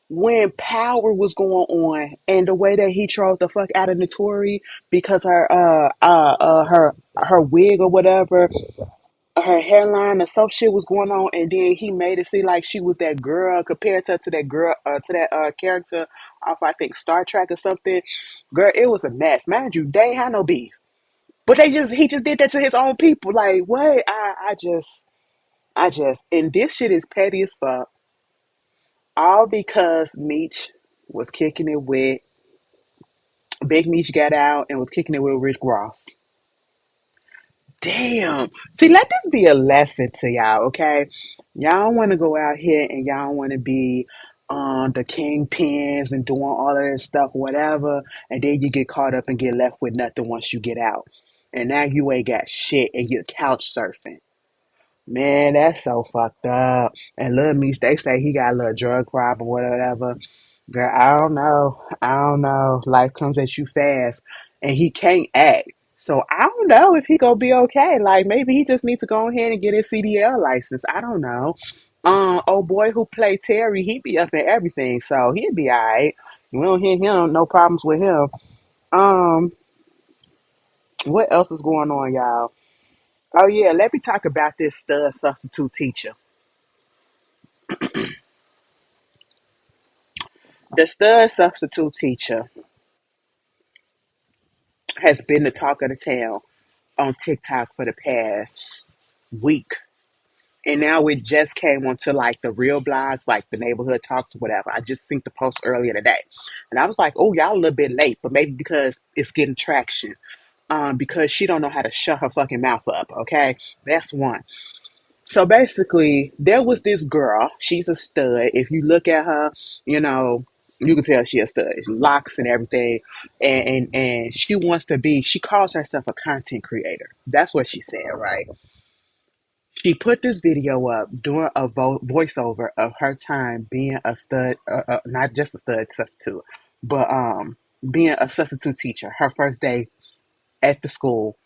when Power was going on and the way that he trolled the fuck out of Notori because her wig or whatever, her hairline or some shit was going on, and then he made it seem like she was that girl, compared her to that girl, to that character off I think Star Trek or something. Girl, it was a mess, mind you. They ain't had no beef, but he just did that to his own people. Like what? I just. And this shit is petty as fuck. All because Meech was kicking it with, Big Meech got out and was kicking it with Rick Ross. Damn. See, let this be a lesson to y'all, okay? Y'all want to go out here and y'all want to be the kingpins and doing all of this stuff, whatever, and then you get caught up and get left with nothing once you get out. And now you ain't got shit and you're couch surfing. Man, that's so fucked up. And Lil Meech, they say he got a little drug problem or whatever. Girl, I don't know. I don't know. Life comes at you fast, and he can't act. So I don't know if he gonna be okay. Like maybe he just needs to go ahead and get his CDL license. I don't know. Old boy who played Terry, he be up in everything, so he'd be alright. We don't hear him. No problems with him. Um, what else is going on, y'all? Oh yeah, let me talk about this stud substitute teacher. The stud substitute teacher has been the talk of the town on TikTok for the past week. And now it just came onto like the real blogs, like the neighborhood talks or whatever. I just seen the post earlier today. And I was like, oh, y'all a little bit late, but maybe because it's getting traction. Because she don't know how to shut her fucking mouth up, okay? That's one. So basically, there was this girl. She's a stud. If you look at her, you know, you can tell she a stud. She locks and everything, and she wants to be. She calls herself a content creator. That's what she said, right? She put this video up doing a voiceover of her time being a stud, not just a stud substitute, but being a substitute teacher. Her first day at the school,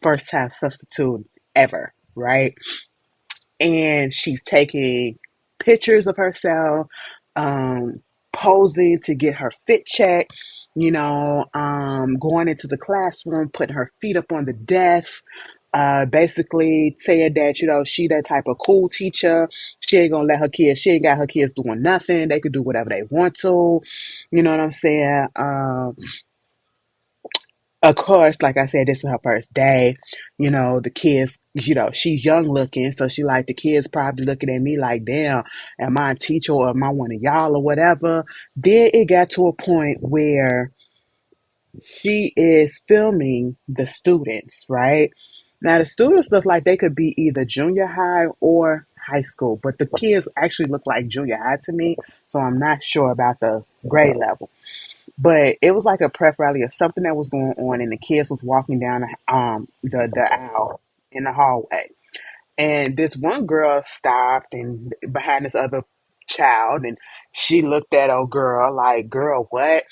first time substitute ever, right? And she's taking pictures of herself, um, posing to get her fit check, going into the classroom, putting her feet up on the desk, basically saying that, she that type of cool teacher. She ain't got her kids doing nothing. They could do whatever they want to. You know what I'm saying? Of course, like I said, this is her first day. The kids, she's young looking, so she like the kids probably looking at me like, damn, am I a teacher or am I one of y'all or whatever? Then it got to a point where she is filming the students, right? Now the students look like they could be either junior high or high school, but the kids actually look like junior high to me, so I'm not sure about the grade level. But it was like a prep rally or something that was going on, and the kids was walking down the aisle in the hallway, and this one girl stopped and behind this other child, and she looked at old girl like, "Girl, what?"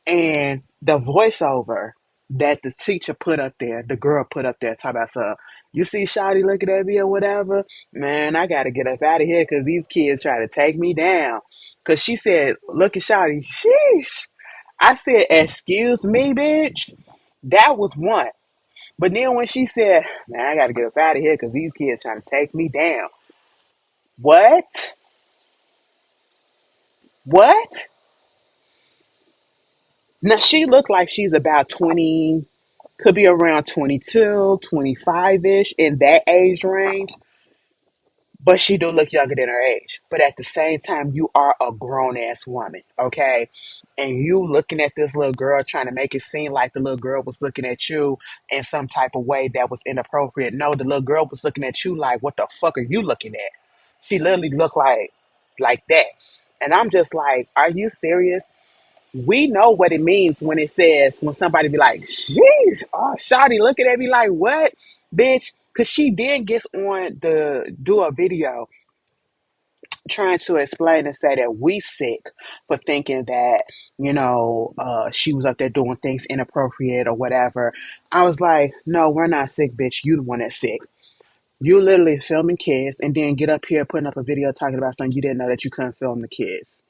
And the voiceover that the teacher put up there, the girl put up there, talking about some. You see Shawty looking at me or whatever, man, I gotta get up out of here because these kids try to take me down. Cause she said, "Look at Shawty." Sheesh. I said, "Excuse me, bitch." That was one. But then when she said, "Man, I gotta get up out of here because these kids trying to take me down." What? What? Now she looked like she's about 20, could be around 22, 25-ish in that age range. But she do look younger than her age. But at the same time, you are a grown ass woman, okay? And you looking at this little girl trying to make it seem like the little girl was looking at you in some type of way that was inappropriate. No, the little girl was looking at you like, what the fuck are you looking at? She literally looked like that. And I'm just like, are you serious? We know what it means when it says, when somebody be like, "Sheesh, oh, Shawty looking at me like, what? Bitch." Because she then gets on do a video trying to explain and say that we sick for thinking that, she was up there doing things inappropriate or whatever. I was like, no, we're not sick, bitch. You the one that's sick. You literally filming kids and then get up here putting up a video talking about something you didn't know that you couldn't film the kids.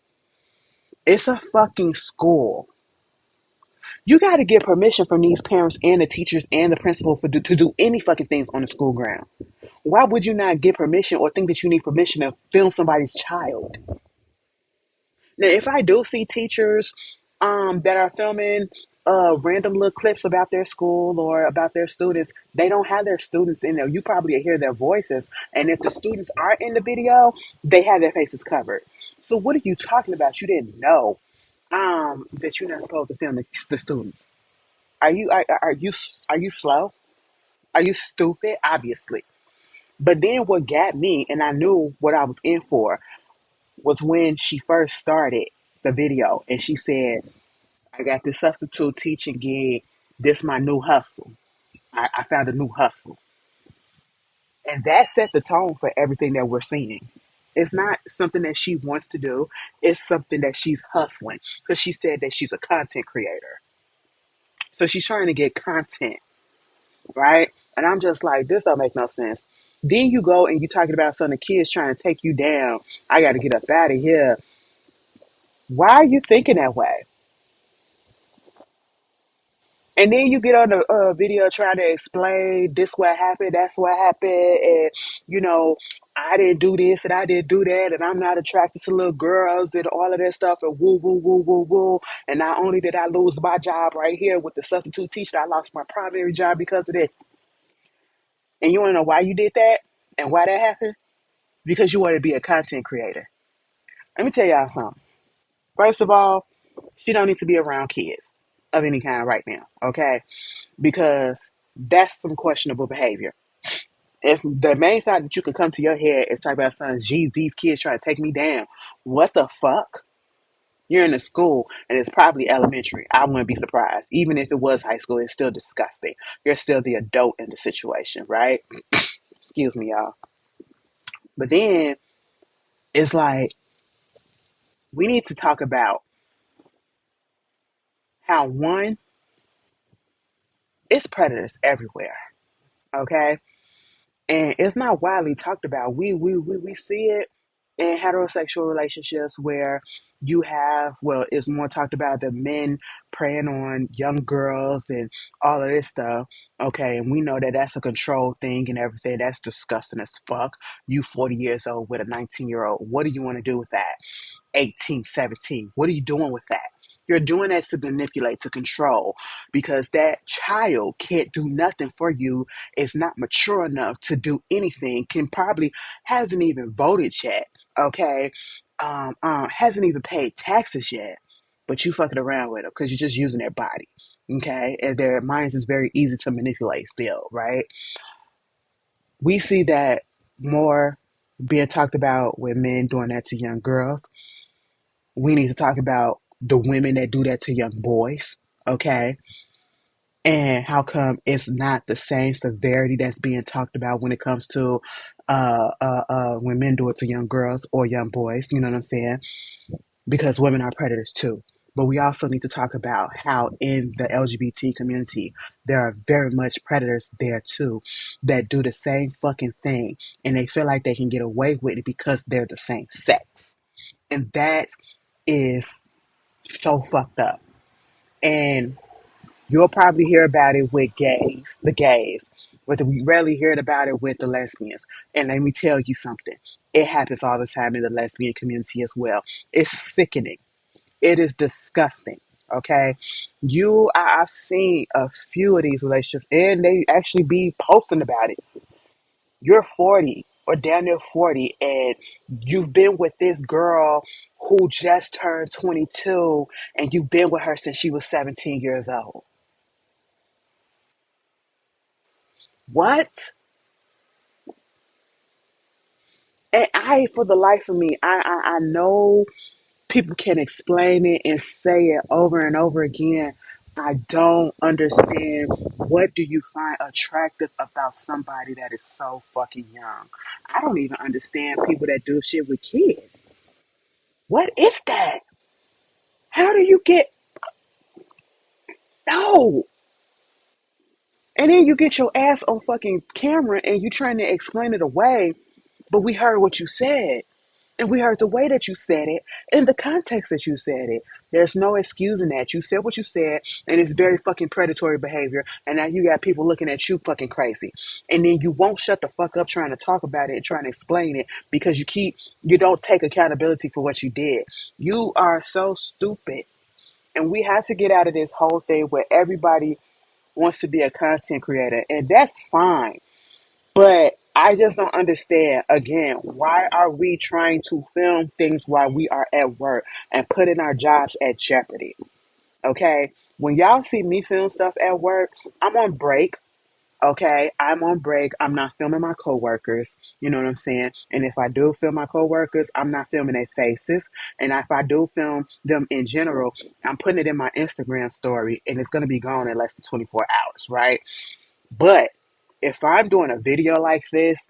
It's a fucking school. You got to get permission from these parents and the teachers and the principal to do any fucking things on the school ground. Why would you not get permission or think that you need permission to film somebody's child? Now, if I do see teachers that are filming, random little clips about their school or about their students. They don't have their students in there. You probably hear their voices. And if the students are in the video, they have their faces covered. So what are you talking about? You didn't know that you're not supposed to film the students. Are you slow? Are you stupid? Obviously. But then what got me, and I knew what I was in for, was when she first started the video and she said, I got this substitute teaching gig. This my new hustle. I found a new hustle. And that set the tone for everything that we're seeing. It's not something that she wants to do. It's something that she's hustling. Because she said that she's a content creator. So she's trying to get content, right? And I'm just like, this don't make no sense. Then you go and you talking about some of the kids trying to take you down. I got to get up out of here. Why are you thinking that way? And then you get on the video trying to explain this what happened, that's what happened, and you know, I didn't do this and I didn't do that, and I'm not attracted to little girls and all of that stuff, and woo, woo, woo, woo, woo. And not only did I lose my job right here with the substitute teacher, I lost my primary job because of this. And you want to know why you did that and why that happened? Because you want to be a content creator. Let me tell y'all something. First of all, she don't need to be around kids of any kind right now, okay? Because that's some questionable behavior. If the main thought that you can come to your head is talk about, son, geez, these kids trying to take me down. What the fuck? You're in a school and it's probably elementary. I wouldn't be surprised. Even if it was high school, it's still disgusting. You're still the adult in the situation, right? Excuse me, y'all. But then it's like, we need to talk about how, one, it's predators everywhere, okay? And it's not widely talked about. We see it in heterosexual relationships where you have, well, it's more talked about the men preying on young girls and all of this stuff. Okay, and we know that that's a control thing and everything. That's disgusting as fuck. You 40 years old with a 19-year-old. What do you want to do with that? 18, 17. What are you doing with that? You're doing that to manipulate, to control, because that child can't do nothing for you, is not mature enough to do anything, can probably hasn't even voted yet, okay? Hasn't even paid taxes yet, but you fucking around with them because you're just using their body, okay? And their minds is very easy to manipulate still, right? We see that more being talked about with men doing that to young girls. We need to talk about the women that do that to young boys, okay? And how come it's not the same severity that's being talked about when it comes to when men do it to young girls or young boys, you know what I'm saying? Because women are predators too. But we also need to talk about how in the LGBT community, there are very much predators there too that do the same fucking thing and they feel like they can get away with it because they're the same sex. And that is so fucked up. And you'll probably hear about it with the gays, but we rarely hear about it with the lesbians. And let me tell you something. It happens all the time in the lesbian community as well. It's sickening. It is disgusting. Okay. I've seen a few of these relationships and they actually be posting about it. You're 40 or down near 40 and you've been with this girl who just turned 22 and you've been with her since she was 17 years old. What? And for the life of me, I know people can explain it and say it over and over again. I don't understand, what do you find attractive about somebody that is so fucking young? I don't even understand people that do shit with kids. What is that? How do you get, no? And then you get your ass on fucking camera and you trying to explain it away, but we heard what you said. And we heard the way that you said it and the context that you said it. There's no excusing that. You said what you said, and it's very fucking predatory behavior. And now you got people looking at you fucking crazy. And then you won't shut the fuck up trying to talk about it and trying to explain it because you don't take accountability for what you did. You are so stupid And we have to get out of this whole thing where everybody wants to be a content creator, and that's fine. But I just don't understand, again, why are we trying to film things while we are at work and putting our jobs at jeopardy? Okay? When y'all see me film stuff at work, I'm on break. Okay, I'm on break. I'm not filming my coworkers. You know what I'm saying? And if I do film my coworkers, I'm not filming their faces. And if I do film them in general, I'm putting it in my Instagram story, and it's gonna be gone in less than 24 hours, right? But if I'm doing a video like this,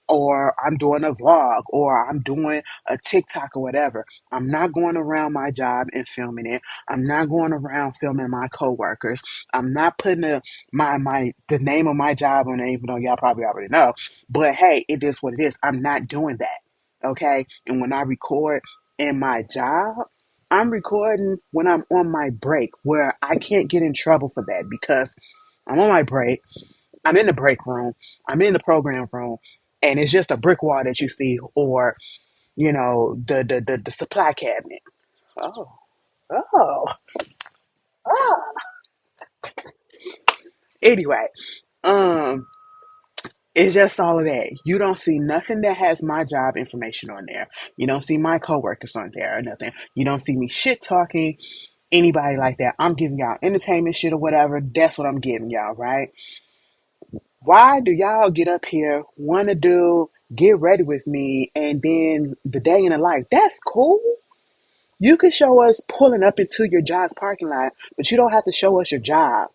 or I'm doing a vlog, or I'm doing a TikTok or whatever, I'm not going around my job and filming it. I'm not going around filming my coworkers. I'm not putting the name of my job on it, even though y'all probably already know. But hey, it is what it is. I'm not doing that. Okay? And when I record in my job, I'm recording when I'm on my break, where I can't get in trouble for that because I'm on my break. I'm in the break room. I'm in the program room, and it's just a brick wall that you see, or the supply cabinet. Oh, oh, oh. Anyway, um, it's just all of that. You don't see nothing that has my job information on there. You don't see my coworkers on there or nothing. You don't see me shit talking anybody like that. I'm giving y'all entertainment shit or whatever. That's what I'm giving y'all, right? Why do y'all get up here, want to get ready with me, and then the day in the life? That's cool. You can show us pulling up into your job's parking lot, but you don't have to show us your job,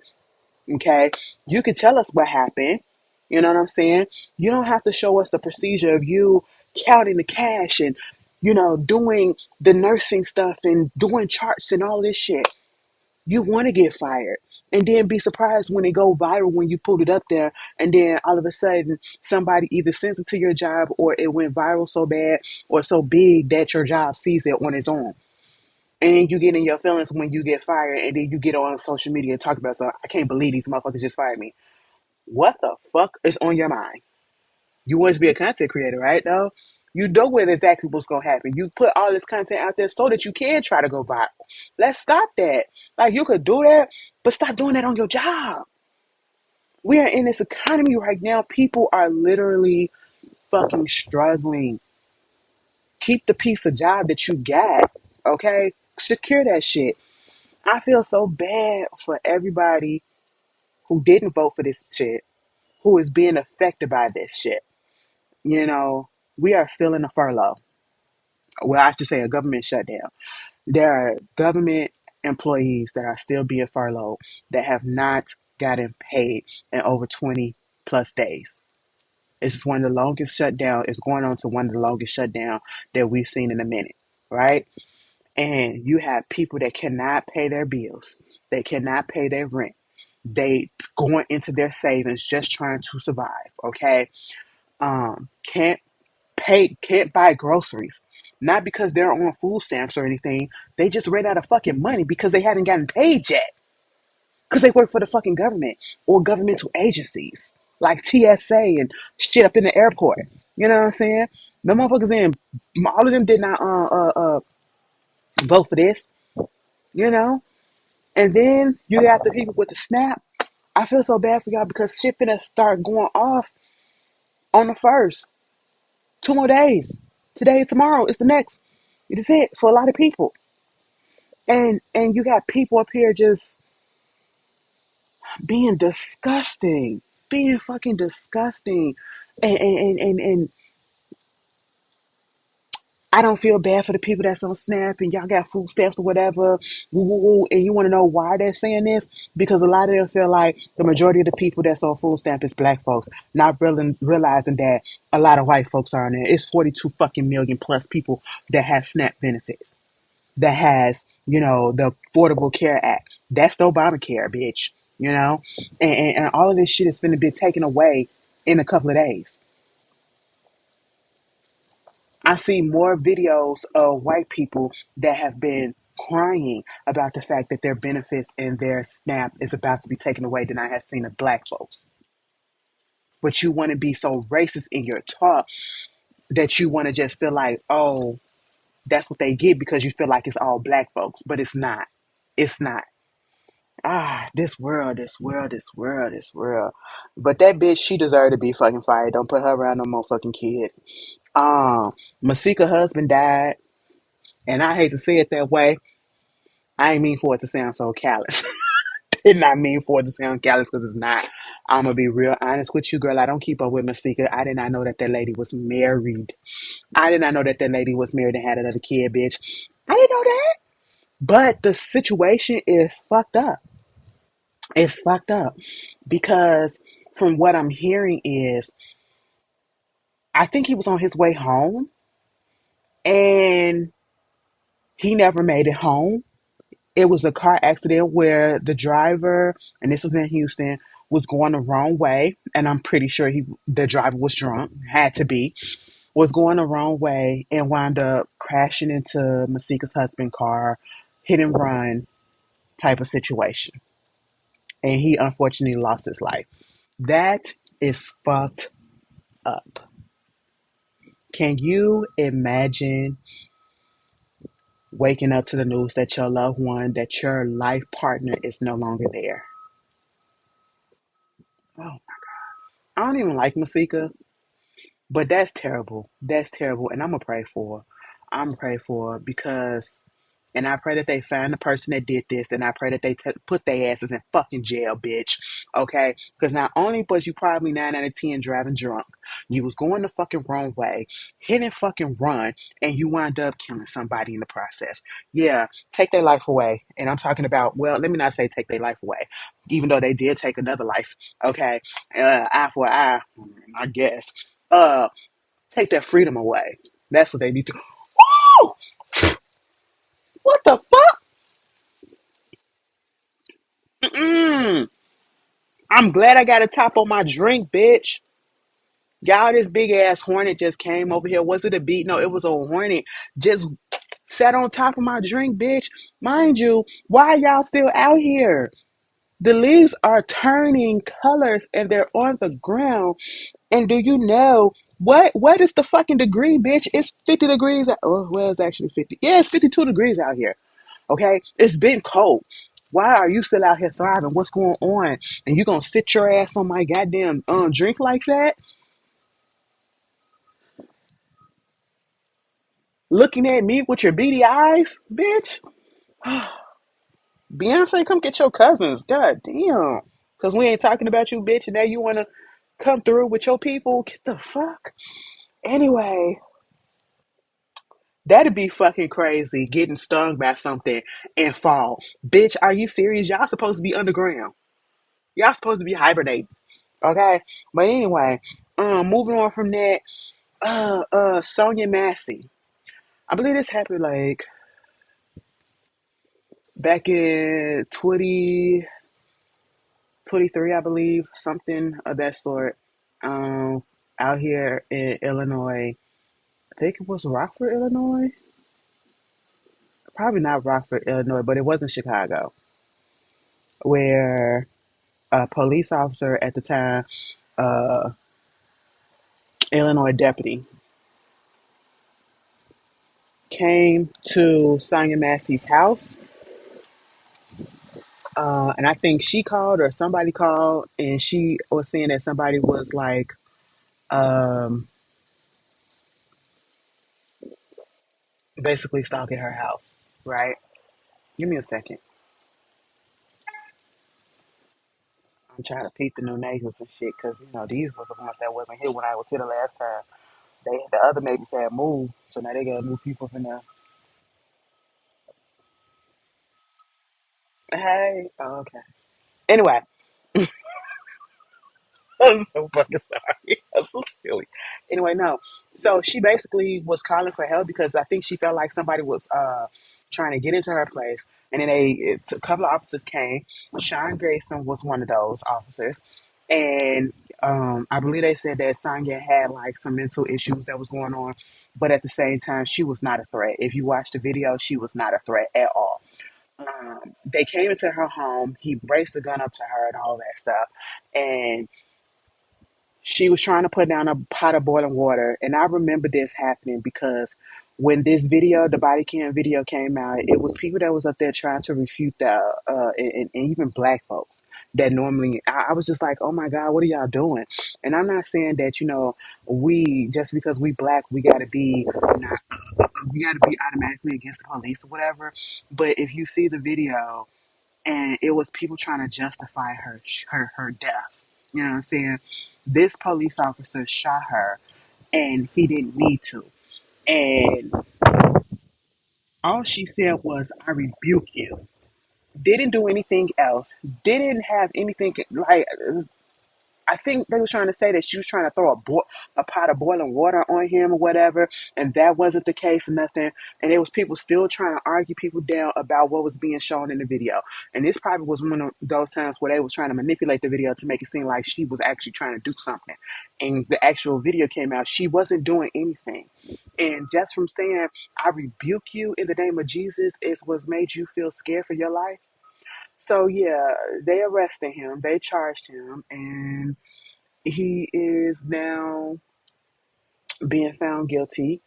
okay? You can tell us what happened. You know what I'm saying? You don't have to show us the procedure of you counting the cash and, doing the nursing stuff and doing charts and all this shit. You want to get fired, and then be surprised when it go viral when you put it up there, and then all of a sudden somebody either sends it to your job, or it went viral so bad or so big that your job sees it on its own. And then you get in your feelings when you get fired, and then you get on social media and talk about, so I can't believe these motherfuckers just fired me. What the fuck is on your mind? You want to be a content creator, right? Though you know what exactly what's gonna happen. You put all this content out there so that you can try to go viral. Let's stop that. Like, you could do that, but stop doing that on your job. We are in this economy right now. People are literally fucking struggling. Keep the piece of job that you got, okay? Secure that shit. I feel so bad for everybody who didn't vote for this shit, who is being affected by this shit. You know, we are still in a furlough. Well, I have to say a government shutdown. There are government employees that are still being furloughed that have not gotten paid in over 20 plus days. It's one of the longest shutdown. It's going on to one of the longest shutdown that we've seen in a minute, right? And you have people that cannot pay their bills. They cannot pay their rent. They going into their savings just trying to survive. Okay, can't buy groceries. Not because they're on food stamps or anything. They just ran out of fucking money because they haven't gotten paid yet. Because they work for the fucking government or governmental agencies like TSA and shit up in the airport. You know what I'm saying? The motherfuckers all of them did not vote for this. You know? And then you got the people with the SNAP. I feel so bad for y'all because shit finna start going off on the first. 2 more days. Today and tomorrow. It's the next. It is it for a lot of people. And you got people up here just being disgusting. Being fucking disgusting. And I don't feel bad for the people that's on Snap and y'all got food stamps or whatever. Woo, woo, woo. And you want to know why they're saying this? Because a lot of them feel like the majority of the people that's on food stamp is black folks, not realizing that a lot of white folks are in there. It's 42 fucking million plus people that have Snap benefits, that has, the Affordable Care Act. That's the Obamacare, bitch. And all of this shit is going to be taken away in a couple of days. I see more videos of white people that have been crying about the fact that their benefits and their SNAP is about to be taken away than I have seen of black folks. But you want to be so racist in your talk that you want to just feel like, oh, that's what they get because you feel like it's all black folks, but it's not. It's not. This world, this world, this world, this world. But that bitch, she deserved to be fucking fired. Don't put her around no more fucking kids. Um, Masika husband died, and I hate to say it that way. I ain't mean for it to sound so callous. Did not mean for it to sound callous because it's not. I'm gonna be real honest with you, girl. I don't keep up with Masika. I did not know that that lady was married. I did not know that that lady was married and had another kid, bitch. I didn't know that. But the situation is fucked up. It's fucked up because from what I'm hearing is I think he was on his way home and he never made it home. It was a car accident where the driver, and this was in Houston, was going the wrong way, and I'm pretty sure the driver was drunk, had to be, was going the wrong way and wound up crashing into Masika's husband's car, hit and run type of situation. And he unfortunately lost his life. That is fucked up. Can you imagine waking up to the news that your loved one, that your life partner is no longer there? Oh, I don't even like Masika, but that's terrible. That's terrible. And I'm going to pray for her. I'm going to pray for her because, and I pray that they find the person that did this, and I pray that they put their asses in fucking jail, bitch. Okay? Because not only was you probably 9 out of 10 driving drunk, you was going the fucking wrong way, hit and fucking run, and you wind up killing somebody in the process. Yeah, take their life away. And I'm talking about, well, let me not say take their life away, even though they did take another life. Okay? Eye for eye, I guess. Uh, Take their freedom away. That's what they need to. Woo! What the fuck? Mm-mm. I'm glad I got a top on my drink, bitch. Y'all, this big ass hornet just came over here. Was it a bee? No, it was a hornet. Just sat on top of my drink, bitch. Mind you, why are y'all still out here? The leaves are turning colors and they're on the ground. And do you know what is the fucking degree, bitch? It's 50 degrees. Oh, well, it's actually 50. Yeah, it's 52 degrees out here. Okay? It's been cold. Why are you still out here thriving? What's going on? And you gonna sit your ass on my goddamn drink like that? Looking at me with your beady eyes, bitch? Beyonce, come get your cousins. God damn. Cause we ain't talking about you, bitch, and now you wanna come through with your people. Get the fuck. Anyway, that'd be fucking crazy getting stung by something and fall. Bitch, are you serious? Y'all supposed to be underground. Y'all supposed to be hibernating. Okay? But anyway, moving on from that, Sonia Massey. I believe this happened like back in 2023, I believe, something of that sort. Um, Out here in Illinois. I think it was Rockford, Illinois. Probably not Rockford, Illinois, but it wasn't Chicago, where a police officer at the time, uh, Illinois deputy, came to Sonya Massey's house. And I think she called or somebody called, and she was saying that somebody was like, um, basically stalking her house, right? Give me a second. I'm trying to peep the new neighbors and shit because, these was the ones that wasn't here when I was here the last time. The other neighbors had moved, so now they got new people from there. Hey, oh, okay. Anyway, I'm so fucking sorry. I'm so silly. Anyway, no. So she basically was calling for help because I think she felt like somebody was trying to get into her place. And then a couple of officers came. Sean Grayson was one of those officers. And I believe they said that Sonya had like some mental issues that was going on. But at the same time, she was not a threat. If you watch the video, she was not a threat at all. They came into her home. He braced the gun up to her and all that stuff. And she was trying to put down a pot of boiling water. And I remember this happening because when this video, the body cam video came out, it was people that was up there trying to refute that, and even black folks that normally, I was just like, oh my God, what are y'all doing? And I'm not saying that, we, just because we black, we gotta be automatically against the police or whatever. But if you see the video, and it was people trying to justify her death, you know what I'm saying? This police officer shot her, and he didn't need to. And all she said was, "I rebuke you." Didn't do anything else. Didn't have anything like. I think they were trying to say that she was trying to throw a pot of boiling water on him or whatever, and that wasn't the case or nothing. And there was people still trying to argue people down about what was being shown in the video. And this probably was one of those times where they was trying to manipulate the video to make it seem like she was actually trying to do something. And the actual video came out, she wasn't doing anything. And just from saying, "I rebuke you in the name of Jesus," is what made you feel scared for your life. So yeah, they arrested him, they charged him, and he is now being found guilty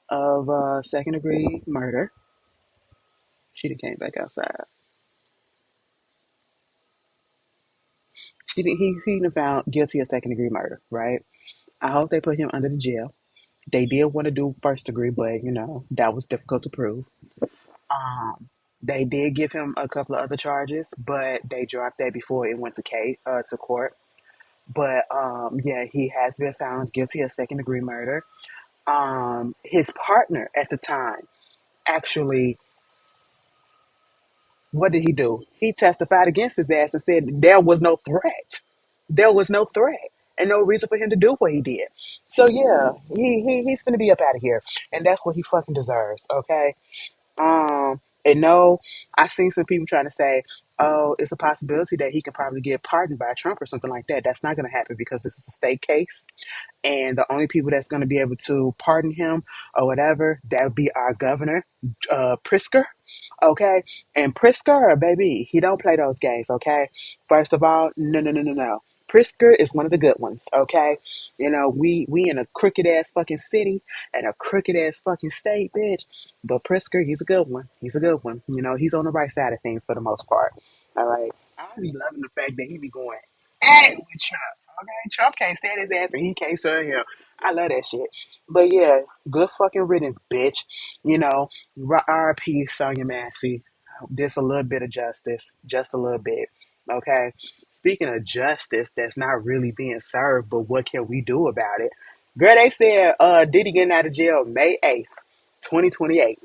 of second degree murder. She done came back outside. He done found guilty of second degree murder, right? I hope they put him under the jail. They did want to do first degree, but that was difficult to prove. They did give him a couple of other charges, but they dropped that before it went to court. But yeah, he has been found guilty of second degree murder. His partner at the time actually, what did he do? He testified against his ass and said there was no threat. There was no threat and no reason for him to do what he did. So yeah, he's gonna be up out of here, and that's what he fucking deserves. Okay. And no, I seen some people trying to say, oh, it's a possibility that he can probably get pardoned by Trump or something like that. That's not gonna happen because this is a state case. And the only people that's going to be able to pardon him or whatever, that would be our governor, Prisker. Okay, and Prisker, baby, he don't play those games. Okay, first of all, no, no, no, no, no. Prisker is one of the good ones. Okay, we in a crooked ass fucking city and a crooked ass fucking state, bitch. But Prisker, he's a good one. He's a good one. He's on the right side of things for the most part. All right, I be loving the fact that he be going at it with Trump. Okay, Trump can't stand his ass and he can't stand him. I love that shit. But yeah, good fucking riddance, bitch. R.I.P. Sonya Massey. This a little bit of justice, just a little bit. Okay. Speaking of justice, that's not really being served, but what can we do about it? Girl, they said Diddy getting out of jail May 8th, 2028.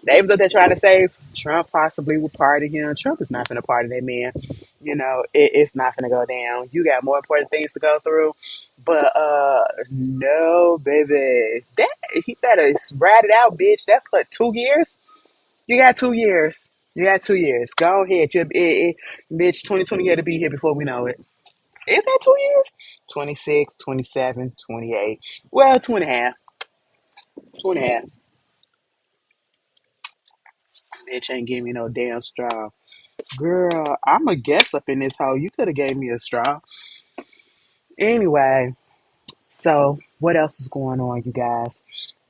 They was up there trying to say Trump possibly will pardon him. Trump is not going to pardon that man. It's not going to go down. You got more important things to go through. But no, baby, that he better ride it out, bitch. That's what, 2 years. You got 2 years. You got 2 years. Go ahead, bitch. 2020 got to be here before we know it. Is that 2 years? 26, 27, 28. Well, two and a half. Two and a half. Bitch ain't giving me no damn straw. Girl, I'm a guest up in this hole. You could have gave me a straw. Anyway, so what else is going on, you guys?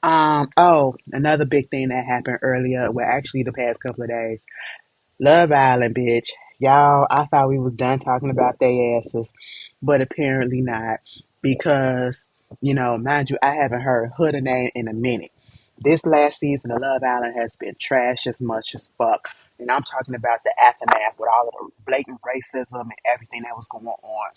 Oh, another big thing that happened earlier, well, actually the past couple of days. Love Island, bitch. Y'all, I thought we was done talking about their asses, but apparently not. Because, mind you, I haven't heard Huda name in a minute. This last season of Love Island has been trash as much as fuck. And I'm talking about the aftermath with all of the blatant racism and everything that was going on.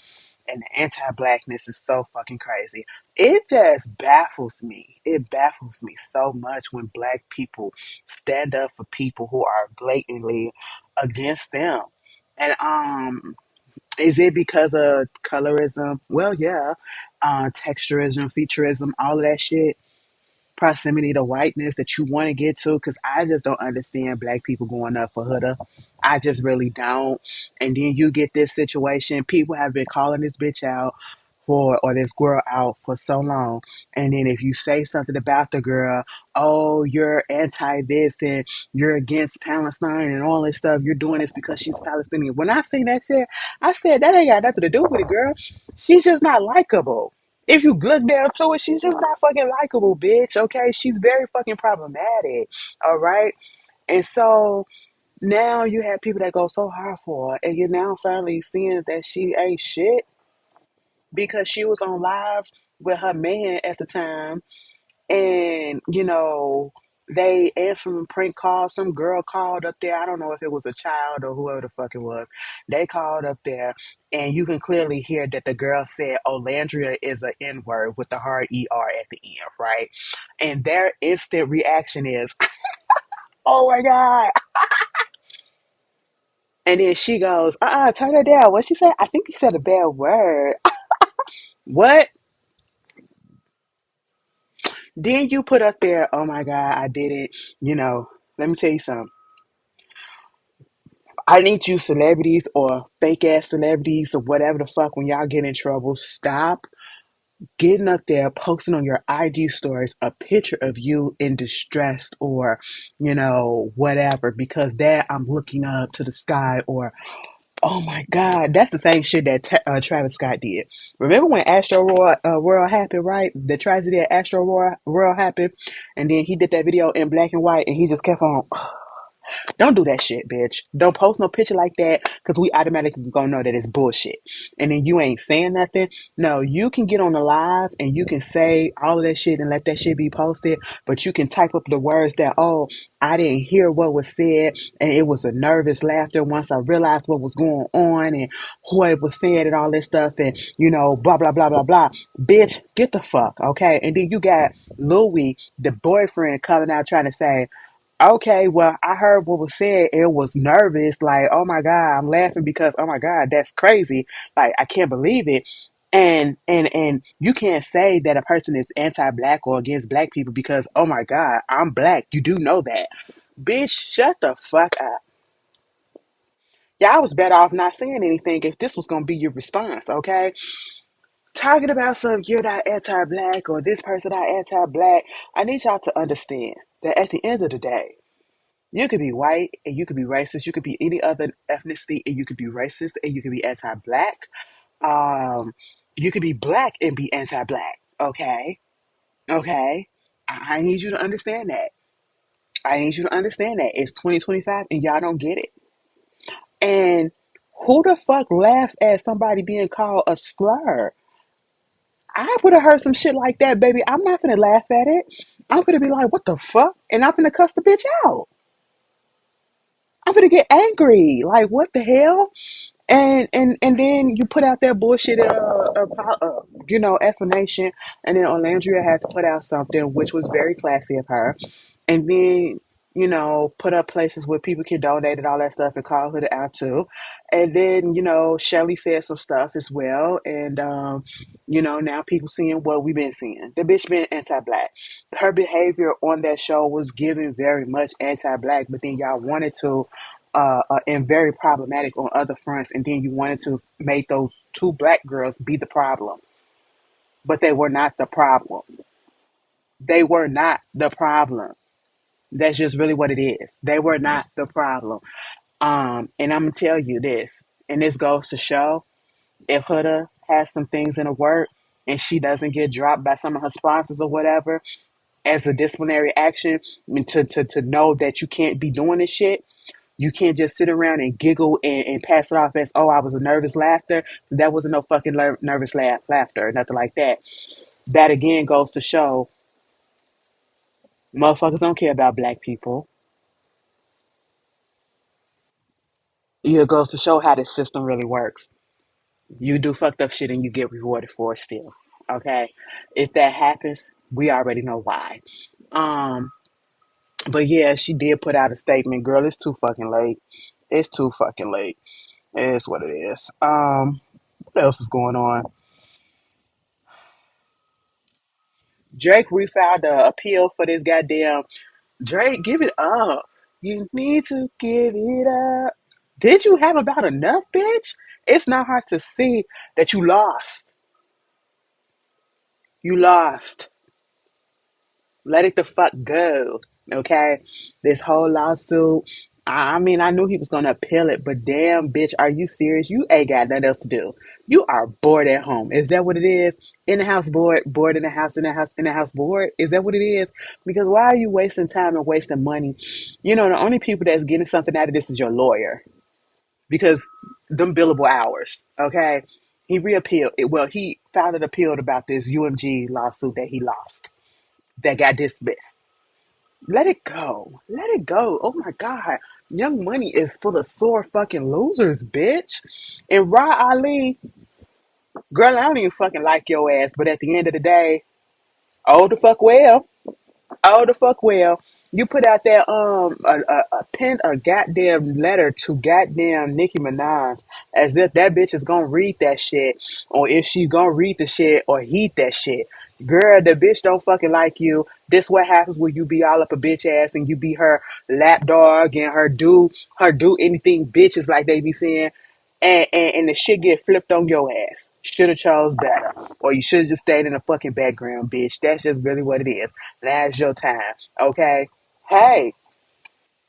And the anti-blackness is so fucking crazy. It just baffles me. It baffles me so much when black people stand up for people who are blatantly against them. And is it because of colorism? Well, yeah. Texturism, featureism, all of that shit, proximity to whiteness that you want to get to, because I just don't understand black people going up for Huda. I just really don't. And then you get this situation. People have been calling this bitch out or this girl out for so long. And then if you say something about the girl, oh, you're anti this and you're against Palestine and all this stuff. You're doing this because she's Palestinian. When I seen that shit, I said, that ain't got nothing to do with it, girl. She's just not likable. if you look down to it, she's just not fucking likable, bitch. Okay, she's very fucking problematic. All right, and so now you have people that go so hard for her, and you're now finally seeing that she ain't shit because she was on live with her man at the time, and they answering prank calls. Some girl called up there. I don't know if it was a child or whoever the fuck it was. They called up there, and you can clearly hear that the girl said, "Olandria is an N word with the hard ER at the end," right? And their instant reaction is, "Oh my god!" And then she goes, turn her down. What she said? I think you said a bad word. What? Then you put up there, "Oh my god, I did it." Let me tell you something. I need you celebrities or fake ass celebrities or whatever the fuck, when y'all get in trouble, stop getting up there posting on your IG stories a picture of you in distress or whatever, because that I'm looking up to the sky, or oh my god, that's the same shit that Travis Scott did. Remember when Astro World happened, right? The tragedy at Astro World happened, and then he did that video in black and white, and he just kept on. Don't do that shit, bitch. Don't post no picture like that, because we automatically gonna know that it's bullshit. And then you ain't saying nothing. No, you can get on the live and you can say all of that shit and let that shit be posted, but you can type up the words that, "Oh, I didn't hear what was said, and it was a nervous laughter once I realized what was going on and what was said and all this stuff, and blah blah blah blah blah." Bitch, get the fuck, okay? And then you got Louis, the boyfriend, coming out trying to say, "Okay, well, I heard what was said. It was nervous. Like, oh my God, I'm laughing because, oh my God, that's crazy. Like, I can't believe it." And you can't say that a person is anti-black or against black people because, oh my God, I'm black. You do know that. Bitch, shut the fuck up. Y'all was better off not saying anything if this was going to be your response, okay? Talking about some, "You're not anti-black," or "This person not anti-black." I need y'all to understand that at the end of the day, you could be white and you could be racist. You could be any other ethnicity and you could be racist and you could be anti-black. Um, you could be black and be anti-black. Okay, okay. I need you to understand that. I need you to understand that it's 2025 and y'all don't get it. And who the fuck laughs at somebody being called a slur? I would have heard some shit like that, baby. I'm not gonna laugh at it. I'm gonna be like, "What the fuck?" And I'm gonna cuss the bitch out. I'm gonna get angry. Like, what the hell? And then you put out that bullshit, explanation, and then Olandria had to put out something which was very classy of her, and then put up places where people can donate and all that stuff, and call her out too, and then Shelly said some stuff as well, and now people seeing what we've been seeing. The bitch been anti-black. Her behavior on that show was given very much anti-black, but then y'all wanted to and very problematic on other fronts. And then you wanted to make those two black girls be the problem, but they were not the problem. They were not the problem. That's just really what it is. They were not the problem. And I'm gonna tell you this, and this goes to show, if Huda has some things in her work and she doesn't get dropped by some of her sponsors or whatever as a disciplinary action, I mean, to know that you can't be doing this shit. You can't just sit around and giggle and pass it off as, "Oh, I was a nervous laughter." That wasn't no fucking nervous laughter or nothing like that. That again goes to show motherfuckers don't care about black people. It goes to show how this system really works. You do fucked up shit and you get rewarded for it still. Okay? If that happens, we already know why. Um, but yeah, she did put out a statement. Girl, it's too fucking late. It's too fucking late. It is what it is. What else is going on? Drake refiled the appeal for this goddamn. Drake, give it up. You need to give it up. Did you have about enough, bitch? It's not hard to see that you lost. You lost. Let it the fuck go. Okay? This whole lawsuit. I mean, I knew he was gonna appeal it, but damn, bitch, are you serious? You ain't got nothing else to do. You are bored at home. Is that what it is? In the house, bored, bored in the house, in the house, in the house, bored. Is that what it is? Because why are you wasting time and wasting money? You know, the only people that's getting something out of this is your lawyer because them billable hours. Okay, he reappealed. Well, he filed an appeal about this UMG lawsuit that he lost that got dismissed. Let it go. Let it go. Oh my God. Young Money is full of sore fucking losers, bitch. And Ra Ali, girl, I don't even fucking like your ass, but at the end of the day, oh the fuck well. Oh the fuck well. You put out that a pen a goddamn letter to goddamn Nicki Minaj as if that bitch is gonna read that shit or if she gonna read the shit or heed that shit. Girl, the bitch don't fucking like you. This what happens when you be all up a bitch ass and you be her lap dog and her do anything bitches like they be saying and the shit get flipped on your ass. Should have chose better. Or you should have just stayed in the fucking background, bitch. That's just really what it is. Now's your time. Okay? Hey.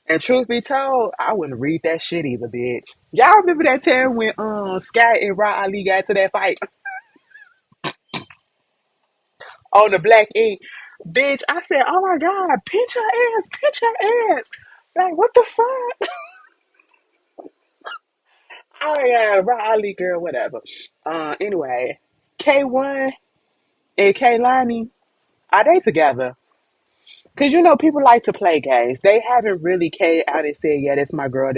And truth be told, I wouldn't read that shit either, bitch. Y'all remember that time when Sky and Ra Ali got to that fight on the black ink? Bitch, I said, oh my God, pinch her ass, pinch her ass. Like, what the fuck? Oh yeah, Ra Ali girl, whatever. Anyway, K1 and Kaylani, are they together? Because you know, people like to play games. They haven't really came out and said, yeah, that's my girl,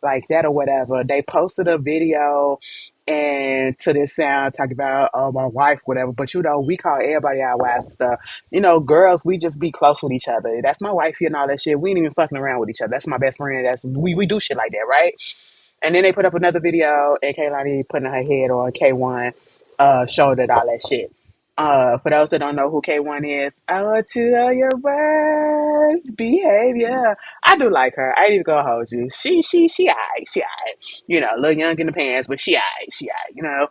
like that or whatever. They posted a video and to this sound talking about, oh, my wife, whatever. But you know, we call everybody our wives and stuff. You know, girls, we just be close with each other. That's my wifey and all that shit. We ain't even fucking around with each other. That's my best friend. We do shit like that, right? And then they put up another video and Kaylani putting her head on K1 shoulder all that shit. For those that don't know who K1 is, I want you to know your worst behavior. I do like her. I ain't even gonna hold you. She alright. She alright. You know, a little young in the pants, but she alright. She alright. You know.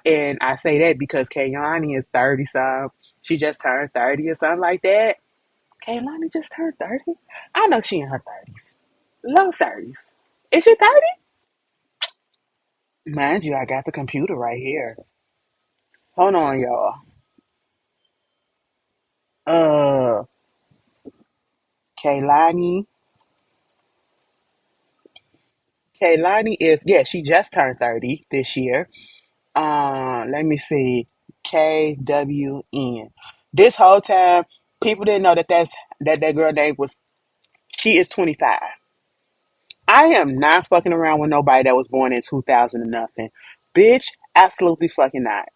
And I say that because Kaylani is 30 some. She just turned 30 or something like that. Kaylani just turned 30. I know she in her 30s, low 30s. Is she 30? Mind you, I got the computer right here. Hold on, y'all. Uh, Kaylani. Kaylani is, yeah, she just turned 30 this year. Let me see. KWN. This whole time, people didn't know that girl name was, she is 25. I am not fucking around with nobody that was born in 2000 and nothing. Bitch, absolutely fucking not.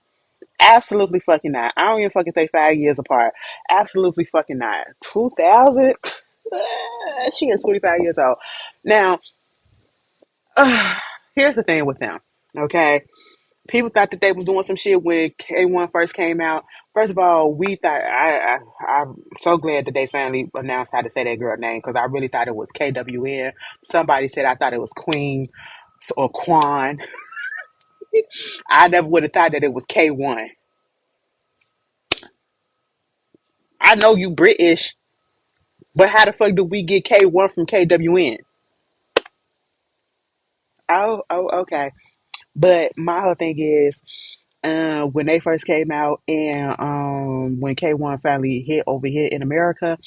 Absolutely fucking not. I don't even fucking think 5 years apart. Absolutely fucking not. 2000? She is 25 years old. Now, here's the thing with them, okay? People thought that they was doing some shit when K1 first came out. First of all, we thought, I'm so glad that they finally announced how to say that girl name because I really thought it was KWN. Somebody said I thought it was Queen or Quan. I never would have thought that it was K1. I know you British, but how the fuck do we get K1 from KWN? Oh, okay. But my whole thing is, when they first came out and when K1 finally hit over here in America,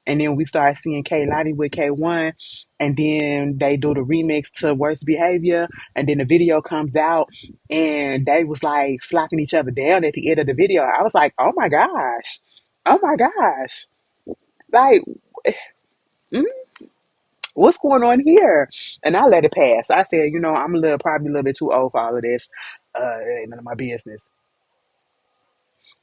and then we started seeing K Lottie with K1, and then they do the remix to Worst Behavior, and then the video comes out, and they was like slapping each other down at the end of the video. I was like, oh my gosh. Oh my gosh. Like, mm, what's going on here? And I let it pass. I said, you know, I'm probably a little bit too old for all of this. It ain't none of my business.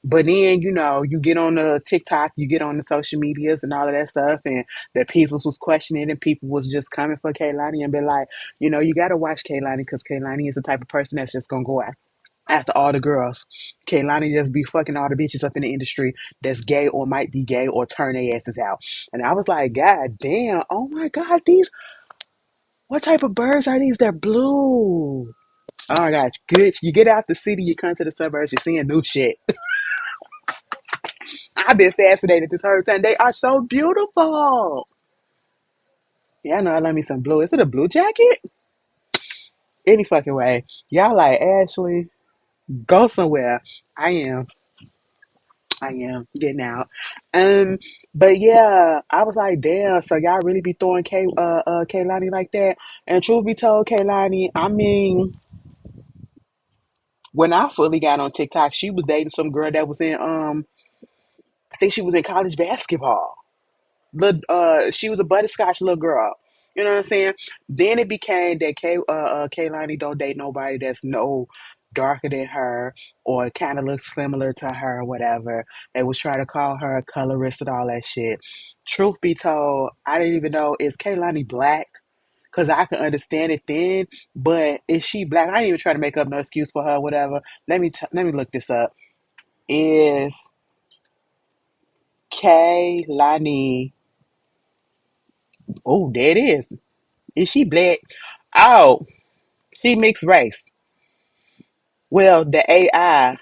But then, you know, you get on the TikTok, you get on the social medias and all of that stuff, and the people was questioning, and people was just coming for Kaylani and be like, you know, you got to watch Kaylani because Kaylani is the type of person that's just going to go after all the girls. Kaylani just be fucking all the bitches up in the industry that's gay or might be gay or turn their asses out. And I was like, God damn, oh my God, what type of birds are these? They're blue. Oh my gosh, good. You get out the city, you come to the suburbs, you're seeing new shit. I've been fascinated this whole time. They are so beautiful. Yeah, I know I love me some blue. Is it a blue jacket? Any fucking way. Y'all like Ashley, go somewhere. I am. I am getting out. Um, but yeah, I was like, damn. So y'all really be throwing Kaylani like that? And truth be told, Kaylani, I mean, when I fully got on TikTok, she was dating some girl that was in I think she was in college basketball. She was a butterscotch little girl. You know what I'm saying? Then it became that Kaylani don't date nobody that's no darker than her or kind of looks similar to her or whatever. They was trying to call her a colorist and all that shit. Truth be told, I didn't even know, is Kaylani black? Cause I can understand it then, but is she black? I didn't even try to make up no excuse for her, whatever. Let me look this up. Is Kaylani? Oh, there it is. Is she black? Oh, she mixed race. Well, the AI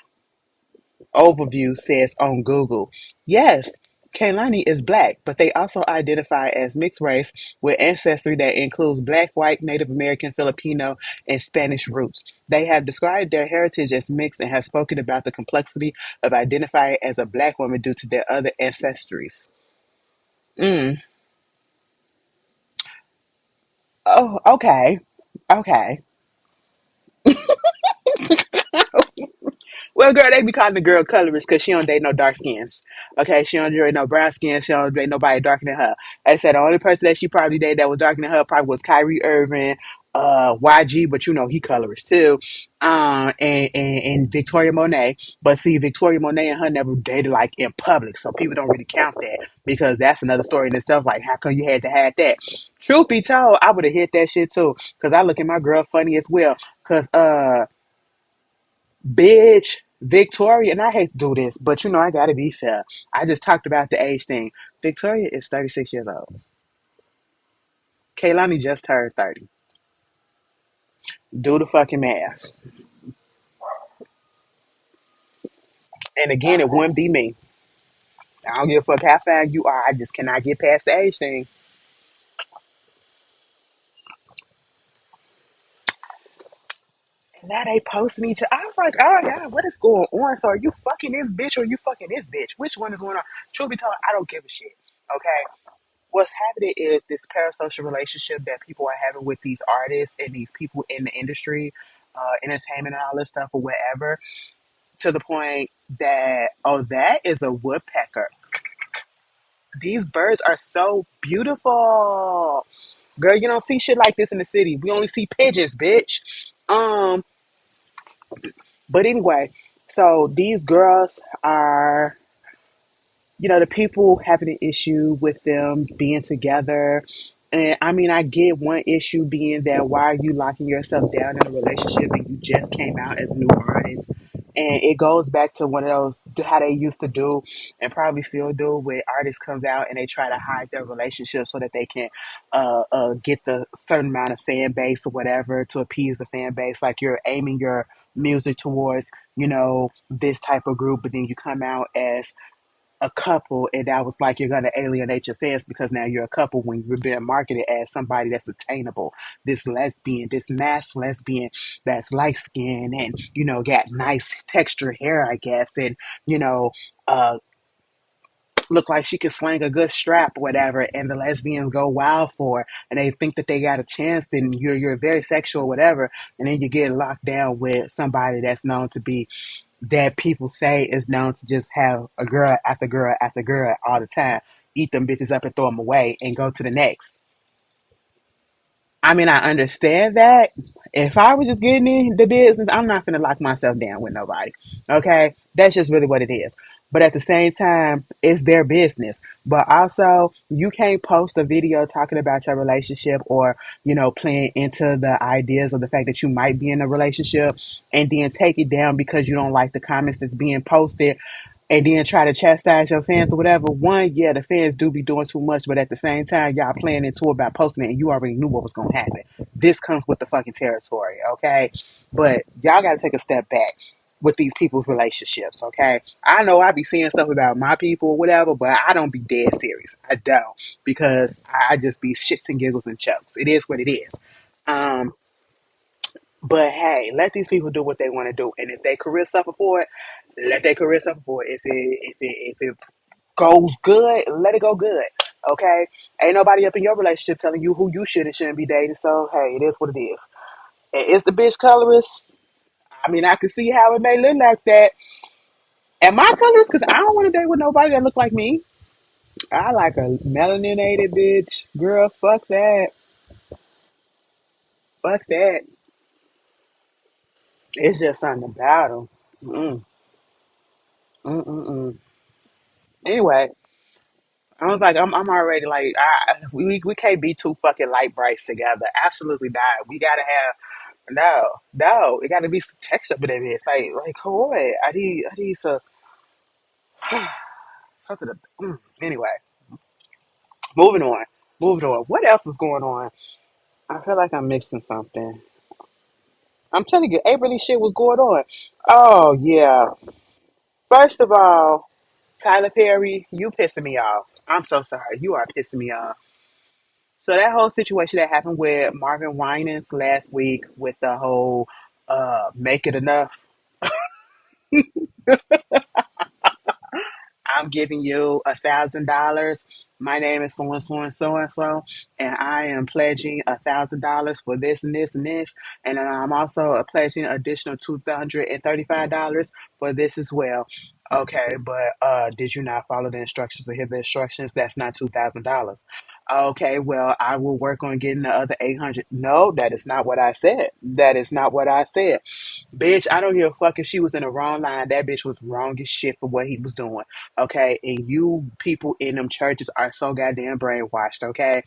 overview says on Google, yes, Kaylani is black, but they also identify as mixed race with ancestry that includes black, white, Native American, Filipino, and Spanish roots. They have described their heritage as mixed and have spoken about the complexity of identifying as a black woman due to their other ancestries. Mm. Oh, okay. Okay. Well, girl, they be calling the girl colorist because she don't date no dark skins. Okay, she don't date no brown skin. She don't date nobody darker than her. They said the only person that she probably dated that was darker than her probably was Kyrie Irving, YG, but you know he colorist too, and Victoria Monet. But see, Victoria Monet and her never dated like in public, so people don't really count that because that's another story and stuff. Like, how come you had to have that? Truth be told, I would have hit that shit too because I look at my girl funny as well. Cause bitch, Victoria, and I hate to do this, but you know I gotta be fair. I just talked about the age thing. Victoria is 36 years old. Kaylani just turned 30. Do the fucking math. And again, it wouldn't be me. I don't give a fuck how fine you are. I just cannot get past the age thing. And now they posting each other. I was like, oh God, what is going on? So are you fucking this bitch or you fucking this bitch? Which one is going on? Truth be told, I don't give a shit. Okay? What's happening is this parasocial relationship that people are having with these artists and these people in the industry, entertainment and all this stuff or whatever, to the point that, oh, that is a woodpecker. These birds are so beautiful. Girl, you don't see shit like this in the city. We only see pigeons, bitch. Um, but anyway, so these girls are, the people having an issue with them being together. And I mean, I get one issue being that why are you locking yourself down in a relationship and you just came out as a new artist? And it goes back to one of those, how they used to do and probably still do when artists comes out and they try to hide their relationship so that they can get the certain amount of fan base or whatever to appease the fan base. Like you're aiming your music towards, this type of group, but then you come out as a couple and that was like you're gonna alienate your fans because now you're a couple when you're being marketed as somebody that's attainable, this lesbian, this mass lesbian that's light skinned and got nice texture hair, I guess, and you know uh look like she can slang a good strap or whatever, and the lesbians go wild for her, and they think that they got a chance, then you're very sexual or whatever, and then you get locked down with somebody that's known to be, that people say is known to just have a girl after girl after girl all the time, eat them bitches up and throw them away and go to the next. I mean, I understand that. If I was just getting in the business, I'm not gonna lock myself down with nobody. Okay, that's just really what it is. But at the same time, it's their business. But also, you can't post a video talking about your relationship or playing into the ideas of the fact that you might be in a relationship and then take it down because you don't like the comments that's being posted and then try to chastise your fans or whatever. One, yeah, the fans do be doing too much, but at the same time, y'all playing into about posting it and you already knew what was gonna happen. This comes with the fucking territory, okay? But y'all gotta take a step back. with these people's relationships, okay? I know I be seeing stuff about my people or whatever, but I don't be dead serious. I don't, because I just be shits and giggles and chokes. It is what it is. Um, but hey, let these people do what they want to do, and if their career suffer for it, let their career suffer for it. If it goes good, let it go good. Okay? Ain't nobody up in your relationship telling you who you should and shouldn't be dating. So hey, it is what it is. And is the bitch colorist? I mean, I can see how it may look like that. Am I colorist? Because I don't want to date with nobody that look like me. I like a melaninated bitch. Girl, fuck that. Fuck that. It's just something about them. Mm, mm, mm, mm. Anyway, I was like, I'm already like, we can't be too fucking light brights together. Absolutely not. We gotta have no. It gotta be some texture for that bitch. Like, come on. I need some something. Anyway, moving on, moving on. What else is going on? I feel like I'm mixing something. I'm telling you, April shit was going on. Oh yeah. First of all, Tyler Perry, you pissing me off. I'm so sorry. You are pissing me off. So that whole situation that happened with Marvin Winans last week with the whole make it enough. I'm giving you $1,000. My name is so and so and so and so, and I am pledging $1,000 for this and this and this, and then I'm also pledging additional $235 for this as well. Okay, but did you not follow the instructions or hear the instructions? That's not $2,000. Okay, well, I will work on getting the other 800. No, that is not what I said. That is not what I said. Bitch, I don't give a fuck if she was in the wrong line. That bitch was wrong as shit for what he was doing. Okay. And you people in them churches are so goddamn brainwashed. Okay.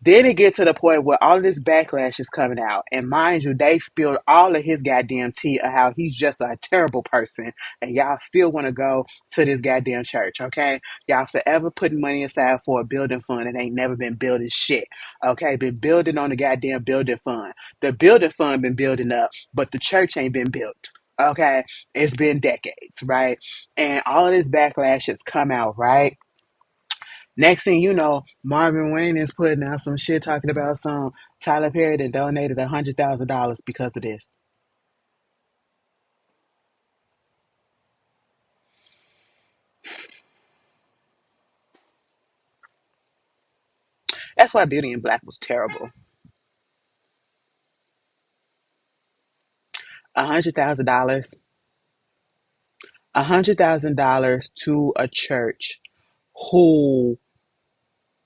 Then it get to the point where all of this backlash is coming out. And mind you, they spilled all of his goddamn tea of how he's just a terrible person. And y'all still want to go to this goddamn church, okay? Y'all forever putting money aside for a building fund and ain't never been building shit, okay? Been building on the goddamn building fund. The building fund been building up, but the church ain't been built, okay? It's been decades, right? And all of this backlash has come out, right? Next thing you know, Marvin Wayne is putting out some shit talking about some Tyler Perry that donated $100,000 because of this. That's why Beauty in Black was terrible. $100,000, $100,000 to a church who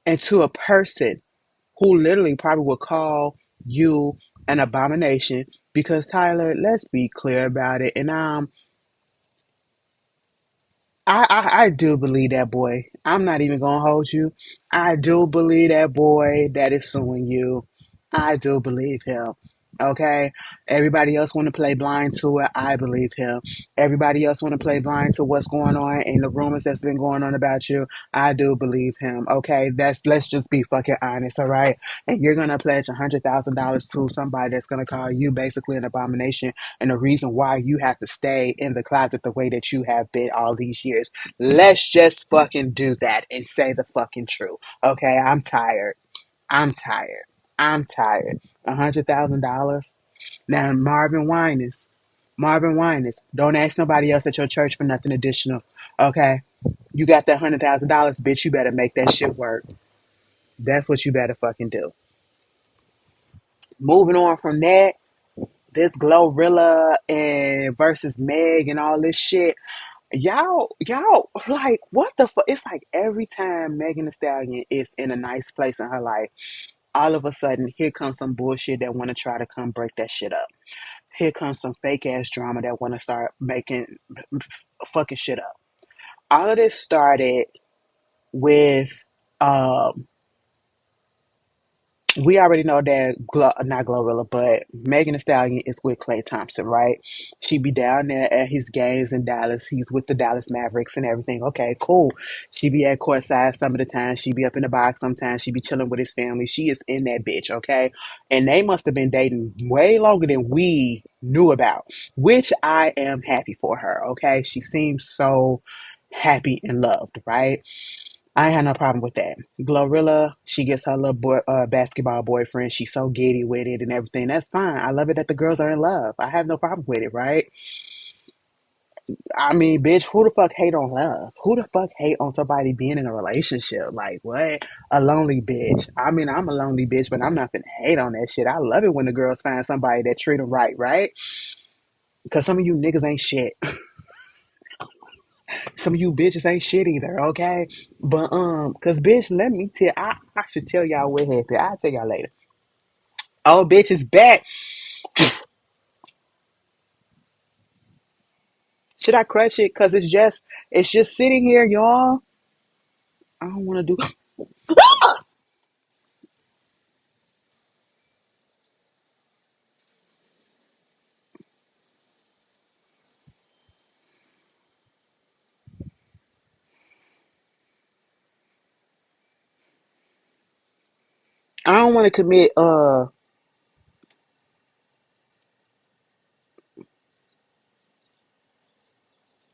and to a person who literally probably would call you an abomination because Tyler, let's be clear about it, and I do believe that boy. I'm not even gonna hold you. I do believe that boy that is suing you. I do believe him. Okay. Everybody else want to play blind to it. I believe him. Everybody else want to play blind to what's going on and the rumors that's been going on about you. I do believe him. Okay. Let's just be fucking honest. All right. And you're gonna pledge $100,000 to somebody that's gonna call you basically an abomination and the reason why you have to stay in the closet the way that you have been all these years. Let's just fucking do that and say the fucking truth. Okay, I'm tired. I'm tired. I'm tired. $100,000. Now Marvin Winans. Don't ask nobody else at your church for nothing additional. Okay, you got that $100,000, bitch. You better make that shit work. That's what you better fucking do. Moving on from that, this Glorilla and versus Meg and all this shit. Y'all, like, what the fuck? It's like every time Megan Thee Stallion is in a nice place in her life, all of a sudden, here comes some bullshit that want to try to come break that shit up. Here comes some fake ass drama that want to start making fucking shit up. All of this started with um we already know that not Glorilla, but Megan Thee Stallion is with Klay Thompson, right? She be down there at his games in Dallas. He's with the Dallas Mavericks and everything. Okay, cool. She be at courtside some of the time. She be up in the box sometimes. She be chilling with his family. She is in that bitch, okay? And they must have been dating way longer than we knew about, which I am happy for her, okay? She seems so happy and loved, right? I ain't had no problem with that. Glorilla, she gets her little basketball boyfriend. She's so giddy with it and everything. That's fine. I love it that the girls are in love. I have no problem with it, right? I mean, bitch, who the fuck hate on love? Who the fuck hate on somebody being in a relationship? Like, what? A lonely bitch. I mean, I'm a lonely bitch, but I'm not gonna hate on that shit. I love it when the girls find somebody that treat them right, right? Because some of you niggas ain't shit. Some of you bitches ain't shit either, okay? But cause bitch, let me tell I should tell y'all what happened. I'll tell y'all later. Oh, bitch is back. Should I crush it? Cause it's just sitting here, y'all. I don't want to do. I don't want to commit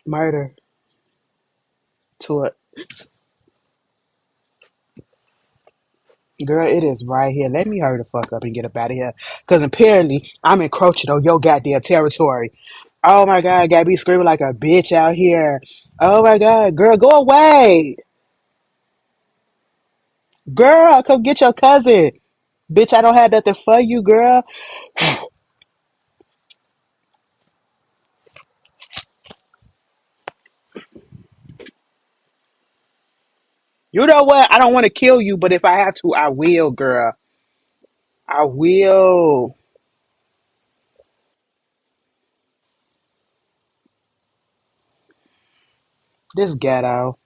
murder to a girl. It is right here. Let me hurry the fuck up and get up out of here. Cause apparently I'm encroaching on your goddamn territory. Oh my god, got me screaming like a bitch out here. Oh my god, girl, go away. Girl, come get your cousin. Bitch, I don't have nothing for you, girl. You know what? I don't want to kill you, but if I have to, I will, girl. I will. This ghetto.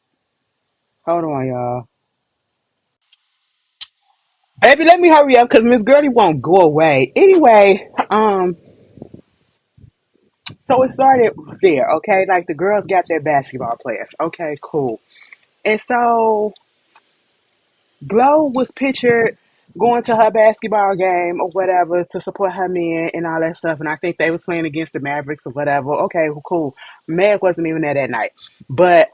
Hold on, y'all. Baby, let me hurry up because Miss Gertie won't go away. Anyway, so it started there, okay? Like the girls got their basketball players. Okay, cool. And so Glow was pictured going to her basketball game or whatever to support her men and all that stuff. And I think they was playing against the Mavericks or whatever. Okay, well, cool. Meg wasn't even there that night. But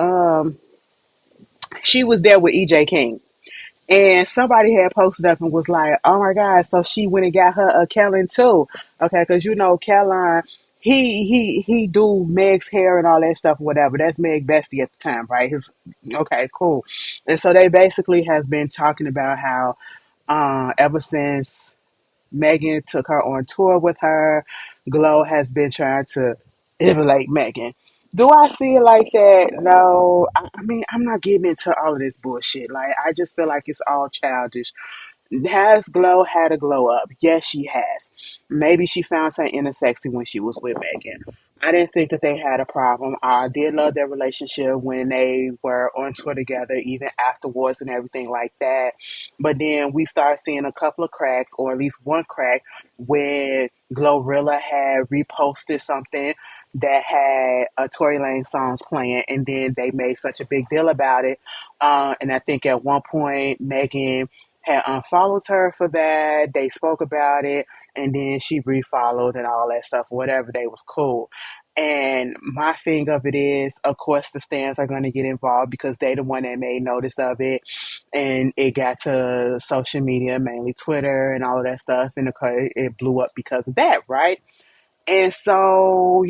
she was there with EJ King. And somebody had posted up and was like, "Oh my God!" So she went and got her a Kellen too, okay? Because you know Kellen, he do Meg's hair and all that stuff, whatever. That's Meg Bestie at the time, right? His okay, cool. And so they basically have been talking about how, ever since Megan took her on tour with her, Glow has been trying to emulate Megan. Do I see it like that? No. I mean, I'm not getting into all of this bullshit. Like, I just feel like it's all childish. Has Glow had a glow up? Yes, she has. Maybe she found something inner sexy when she was with Megan. I didn't think that they had a problem. I did love their relationship when they were on tour together, even afterwards and everything like that. But then we started seeing a couple of cracks, or at least one crack, when Glorilla had reposted something that had a Tory Lane songs playing, and then they made such a big deal about it. And I think at one point Megan had unfollowed her for that. They spoke about it, and then she refollowed and all that stuff. Whatever, they was cool. And my thing of it is, of course, the stands are going to get involved because they the one that made notice of it, and it got to social media, mainly Twitter and all of that stuff, and it blew up because of that, right? And so,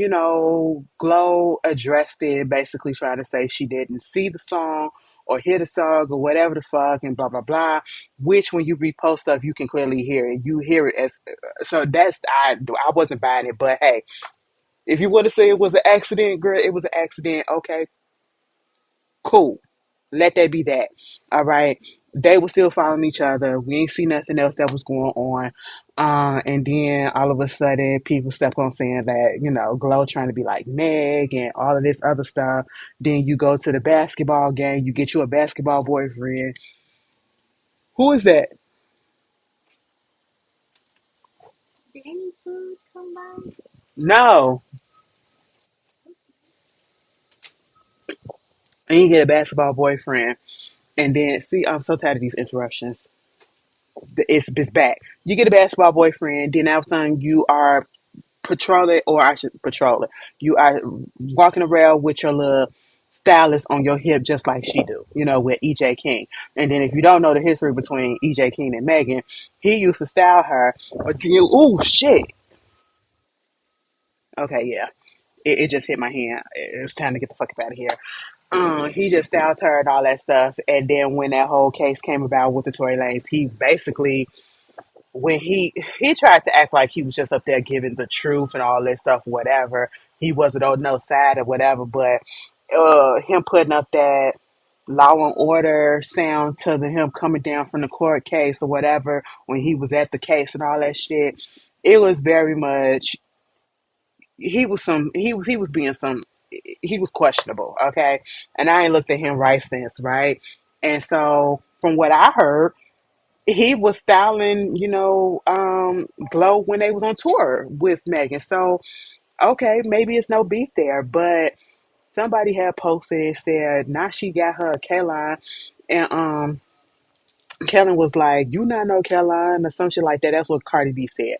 Glow addressed it, basically trying to say she didn't see the song or hear the song or whatever the fuck and blah, blah, blah, which when you repost stuff, you can clearly hear it. You hear it as, so I wasn't buying it, but hey, if you would have said it was an accident, girl, it was an accident. Okay, cool. Let that be that. All right. They were still following each other. We ain't see nothing else that was going on. And then all of a sudden, people step on saying that, Glow trying to be like Meg and all of this other stuff. Then you go to the basketball game, you get you a basketball boyfriend. Who is that? No. And you get a basketball boyfriend. And then, see, I'm so tired of these interruptions. It's back. You get a basketball boyfriend, then all of a sudden you are patrolling, or I should patrol it. You are walking around with your little stylist on your hip, just like she do, with EJ King. And then if you don't know the history between EJ King and Megan, he used to style her. But then oh shit. Okay, yeah. It just hit my hand. It's time to get the fuck up out of here. He just styled her and all that stuff. And then when that whole case came about with the Tory Lanez, he basically, when he tried to act like he was just up there giving the truth and all this stuff, whatever. He wasn't on no side or whatever, but him putting up that law and order sound to him coming down from the court case or whatever when he was at the case and all that shit, it was very much he was being some he was questionable, okay? And I ain't looked at him right since, right? And so from what I heard, he was styling, Glow when they was on tour with Megan. So, okay, maybe it's no beef there, but somebody had posted and said now she got her a K-line, and Kellen was like, "You not know Caroline," or some shit like that. That's what Cardi B said,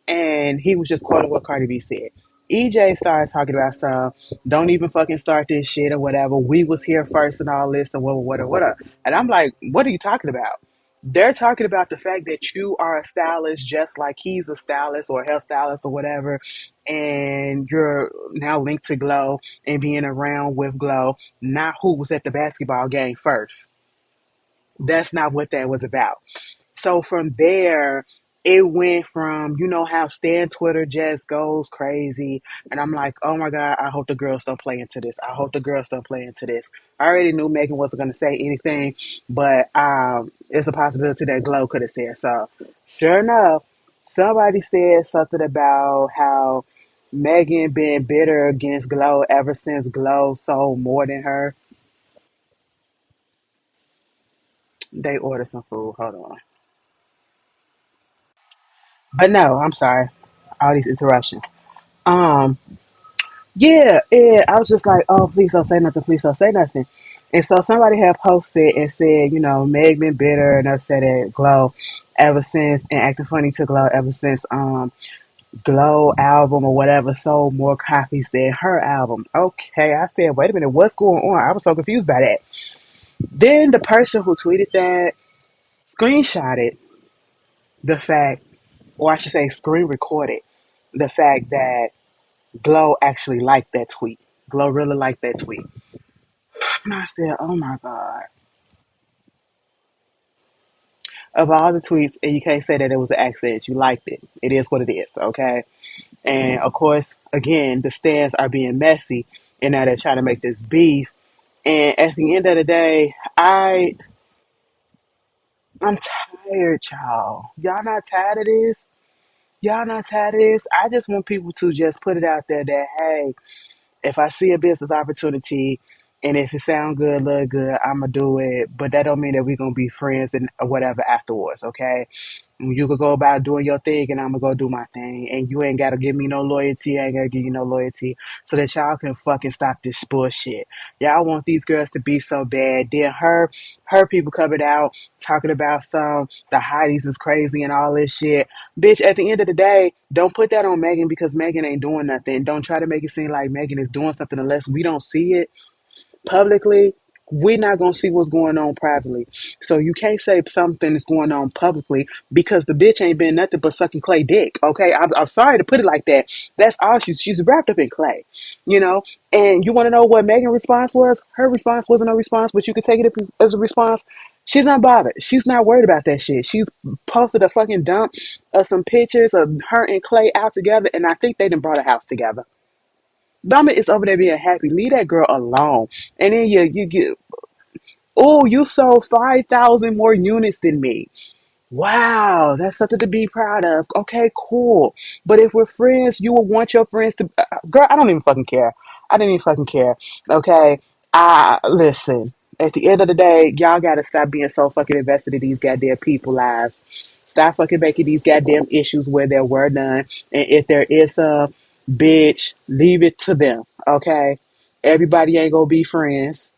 and he was just quoting what Cardi B said. EJ started talking about some, don't even fucking start this shit or whatever. We was here first and all this and what. And I'm like, what are you talking about? They're talking about the fact that you are a stylist just like he's a stylist or a hairstylist or whatever, and you're now linked to Glow and being around with Glow, not who was at the basketball game first. That's not what that was about. So from there, it went from, how Stan Twitter just goes crazy. And I'm like, oh my God, I hope the girls don't play into this. I hope the girls don't play into this. I already knew Megan wasn't going to say anything, but it's a possibility that Glow could have said so. Sure enough, somebody said something about how Megan been bitter against Glow ever since Glow sold more than her. They ordered some food. Hold on. But no, I'm sorry. All these interruptions. Um, yeah, I was just like, oh, please don't say nothing, please don't say nothing. And so somebody had posted and said, Meg been bitter and upset at Glow ever since, and acting funny to Glow ever since Glow album or whatever sold more copies than her album. Okay, I said, wait a minute, what's going on? I was so confused by that. Then the person who tweeted that screenshotted the fact, or I should say screen recorded the fact that Glow actually liked that tweet. Glow really liked that tweet. And I said, oh my God. Of all the tweets, and you can't say that it was an accident. You liked it. It is what it is, okay? And of course, again, the stands are being messy and now they're trying to make this beef. And at the end of the day, I'm tired, y'all. Y'all not tired of this? Y'all not tired of this? I just want people to just put it out there that, hey, if I see a business opportunity and if it sound good, look good, I'ma do it. But that don't mean that we gonna be friends and whatever afterwards, okay? You could go about doing your thing and I'm gonna go do my thing. And you ain't gotta give me no loyalty, I ain't gotta give you no loyalty. So that y'all can fucking stop this bullshit. Y'all want these girls to be so bad. Then her people coming out talking about the hotties is crazy and all this shit. Bitch, at the end of the day, don't put that on Megan because Megan ain't doing nothing. Don't try to make it seem like Megan is doing something unless we don't see it publicly. We're not gonna see what's going on privately. So you can't say something is going on publicly because the bitch ain't been nothing but sucking clay dick. Okay, I'm sorry to put it like that. That's all she's wrapped up in clay, you know. And you want to know what Megan's response was? Her response wasn't a response, but you could take it as a response. She's not bothered. She's not worried about that shit. She's posted a fucking dump of some pictures of her and Clay out together, and I think they done brought a house together. Bama is over there being happy. Leave that girl alone. And then you get, oh, you sold 5,000 more units than me. Wow, that's something to be proud of. Okay, cool. But if we're friends, you will want your friends to. Girl, I don't even fucking care. I didn't even fucking care. Okay, listen. At the end of the day, y'all gotta stop being so fucking invested in these goddamn people lives. Stop fucking making these goddamn issues where there were none. And if there is a bitch, leave it to them. Okay? Everybody ain't gonna be friends.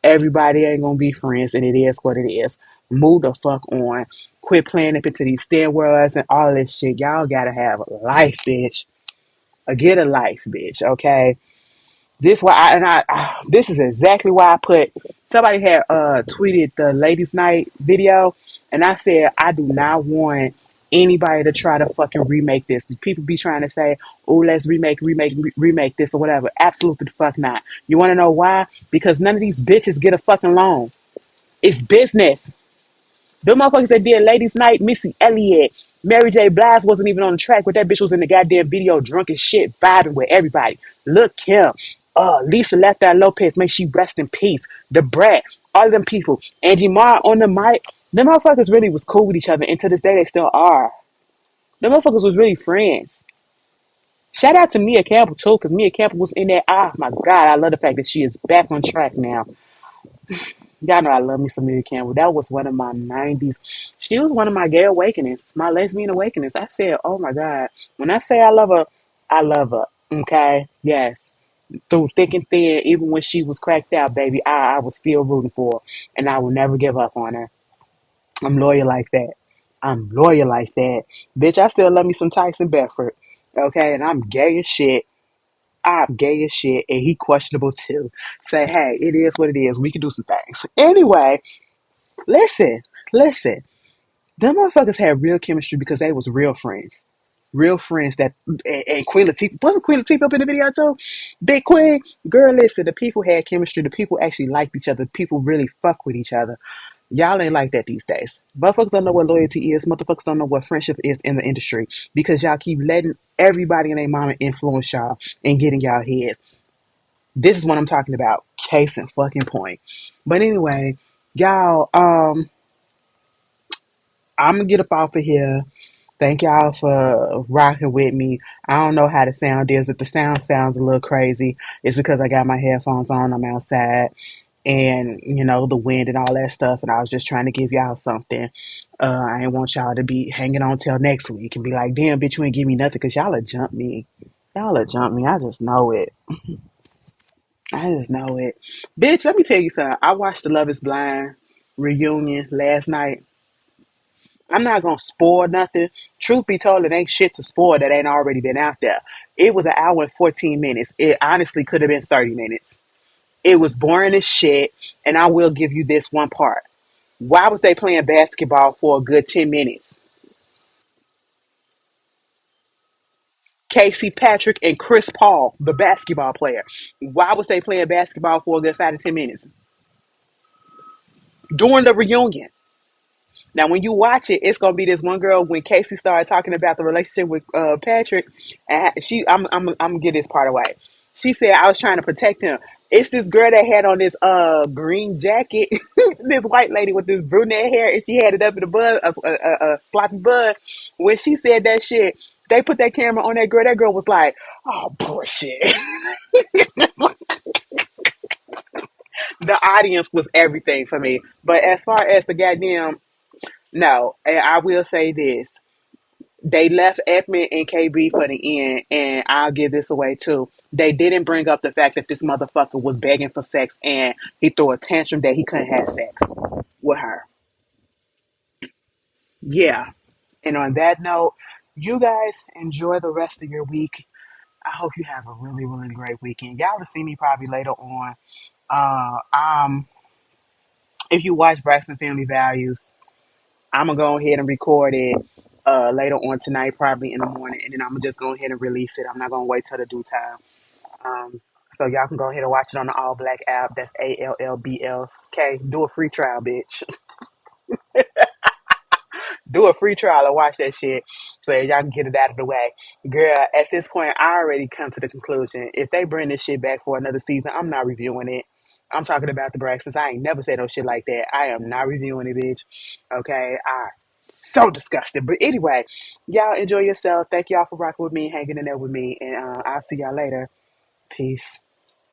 Everybody ain't gonna be friends, and it is what it is. Move the fuck on. Quit playing up into these stand worlds and all this shit. Y'all gotta have a life, bitch. Get a life, bitch. Okay. This is exactly why I put. Somebody had tweeted the ladies' night video, and I said I do not want anybody to try to fucking remake this. People be trying to say, "Oh, let's remake this or whatever." Absolutely the fuck not. You want to know why? Because none of these bitches get a fucking loan. It's business. The motherfuckers that did Ladies Night, Missy Elliott, Mary J. Blige wasn't even on the track, but that bitch was in the goddamn video drunk as shit, vibing with everybody. Look, Kim, Lisa Left Eye Lopez, may she rest in peace. The Brat, all of them people. Angie Marr on the mic. Them motherfuckers really was cool with each other, and to this day they still are. Them motherfuckers was really friends. Shout out to Mia Campbell too, because Mia Campbell was in there. Ah, my God, I love the fact that she is back on track now. Y'all know I love me some Mary Campbell. That was one of my 90s. She was one of my gay awakenings, my lesbian awakenings. I said, oh my God. When I say I love her, I love her. Okay? Yes. Through thick and thin, even when she was cracked out, baby, I was still rooting for her. And I will never give up on her. I'm loyal like that. I'm loyal like that. Bitch, I still love me some Tyson Bedford. Okay? And I'm gay as shit. I'm gay as shit, and he questionable too. Say, hey, it is what it is. We can do some things. Anyway, listen. Them motherfuckers had real chemistry because they was real friends. Real friends that, and Queen Latifah, wasn't Queen Latifah up in the video too? Big Queen? Girl, listen, the people had chemistry. The people actually liked each other. People really fuck with each other. Y'all ain't like that these days. Motherfuckers don't know what loyalty is. Motherfuckers don't know what friendship is in the industry because y'all keep letting everybody and their mama influence y'all and getting y'all heads. This is what I'm talking about. Case and fucking point. But anyway, y'all, I'm gonna get up off of here. Thank y'all for rocking with me. I don't know how the sound is. If the sound sounds a little crazy, it's because I got my headphones on. I'm outside, and the wind and all that stuff. And I was just trying to give y'all something. I didn't want y'all to be hanging on till next week and be like, "Damn, bitch, you ain't give me nothing," because y'all will jump me. Y'all will jump me. I just know it. I just know it. Bitch, let me tell you something. I watched the Love is Blind reunion last night. I'm not gonna spoil nothing. Truth be told, it ain't shit to spoil that ain't already been out there. It was an hour and 14 minutes. It honestly could have been 30 minutes. It was boring as shit, and I will give you this one part. Why was they playing basketball for a good 10 minutes? Casey Patrick and Chris Paul, the basketball player. Why was they playing basketball for a good 5 to 10 minutes? During the reunion. Now, when you watch it, it's gonna be this one girl when Casey started talking about the relationship with Patrick, and I'm gonna get this part away. She said I was trying to protect him. It's this girl that had on this green jacket, this white lady with this brunette hair, and she had it up in a bun, a sloppy bun. When she said that shit, they put that camera on that girl. That girl was like, "Oh bullshit." The audience was everything for me. But as far as the goddamn no, and I will say this. They left Ekman and KB for the end, and I'll give this away too. They didn't bring up the fact that this motherfucker was begging for sex and he threw a tantrum that he couldn't have sex with her. Yeah. And on that note, you guys enjoy the rest of your week. I hope you have a really, really great weekend. Y'all will see me probably later on. Uh, um, if you watch Braxton Family Values, I'm gonna go ahead and record it later on tonight, probably in the morning, and then I'm gonna just go ahead and release it. I'm not gonna wait till the due time. So y'all can go ahead and watch it on the All Black app. That's ALLBLK. Do a free trial, bitch. Do a free trial and watch that shit so y'all can get it out of the way. Girl, at this point, I already come to the conclusion. If they bring this shit back for another season, I'm not reviewing it. I'm talking about the Braxtons. I ain't never said no shit like that. I am not reviewing it, bitch. Okay? So disgusted. But anyway, y'all enjoy yourself. Thank y'all for rocking with me, hanging in there with me, and I'll see y'all later. Peace.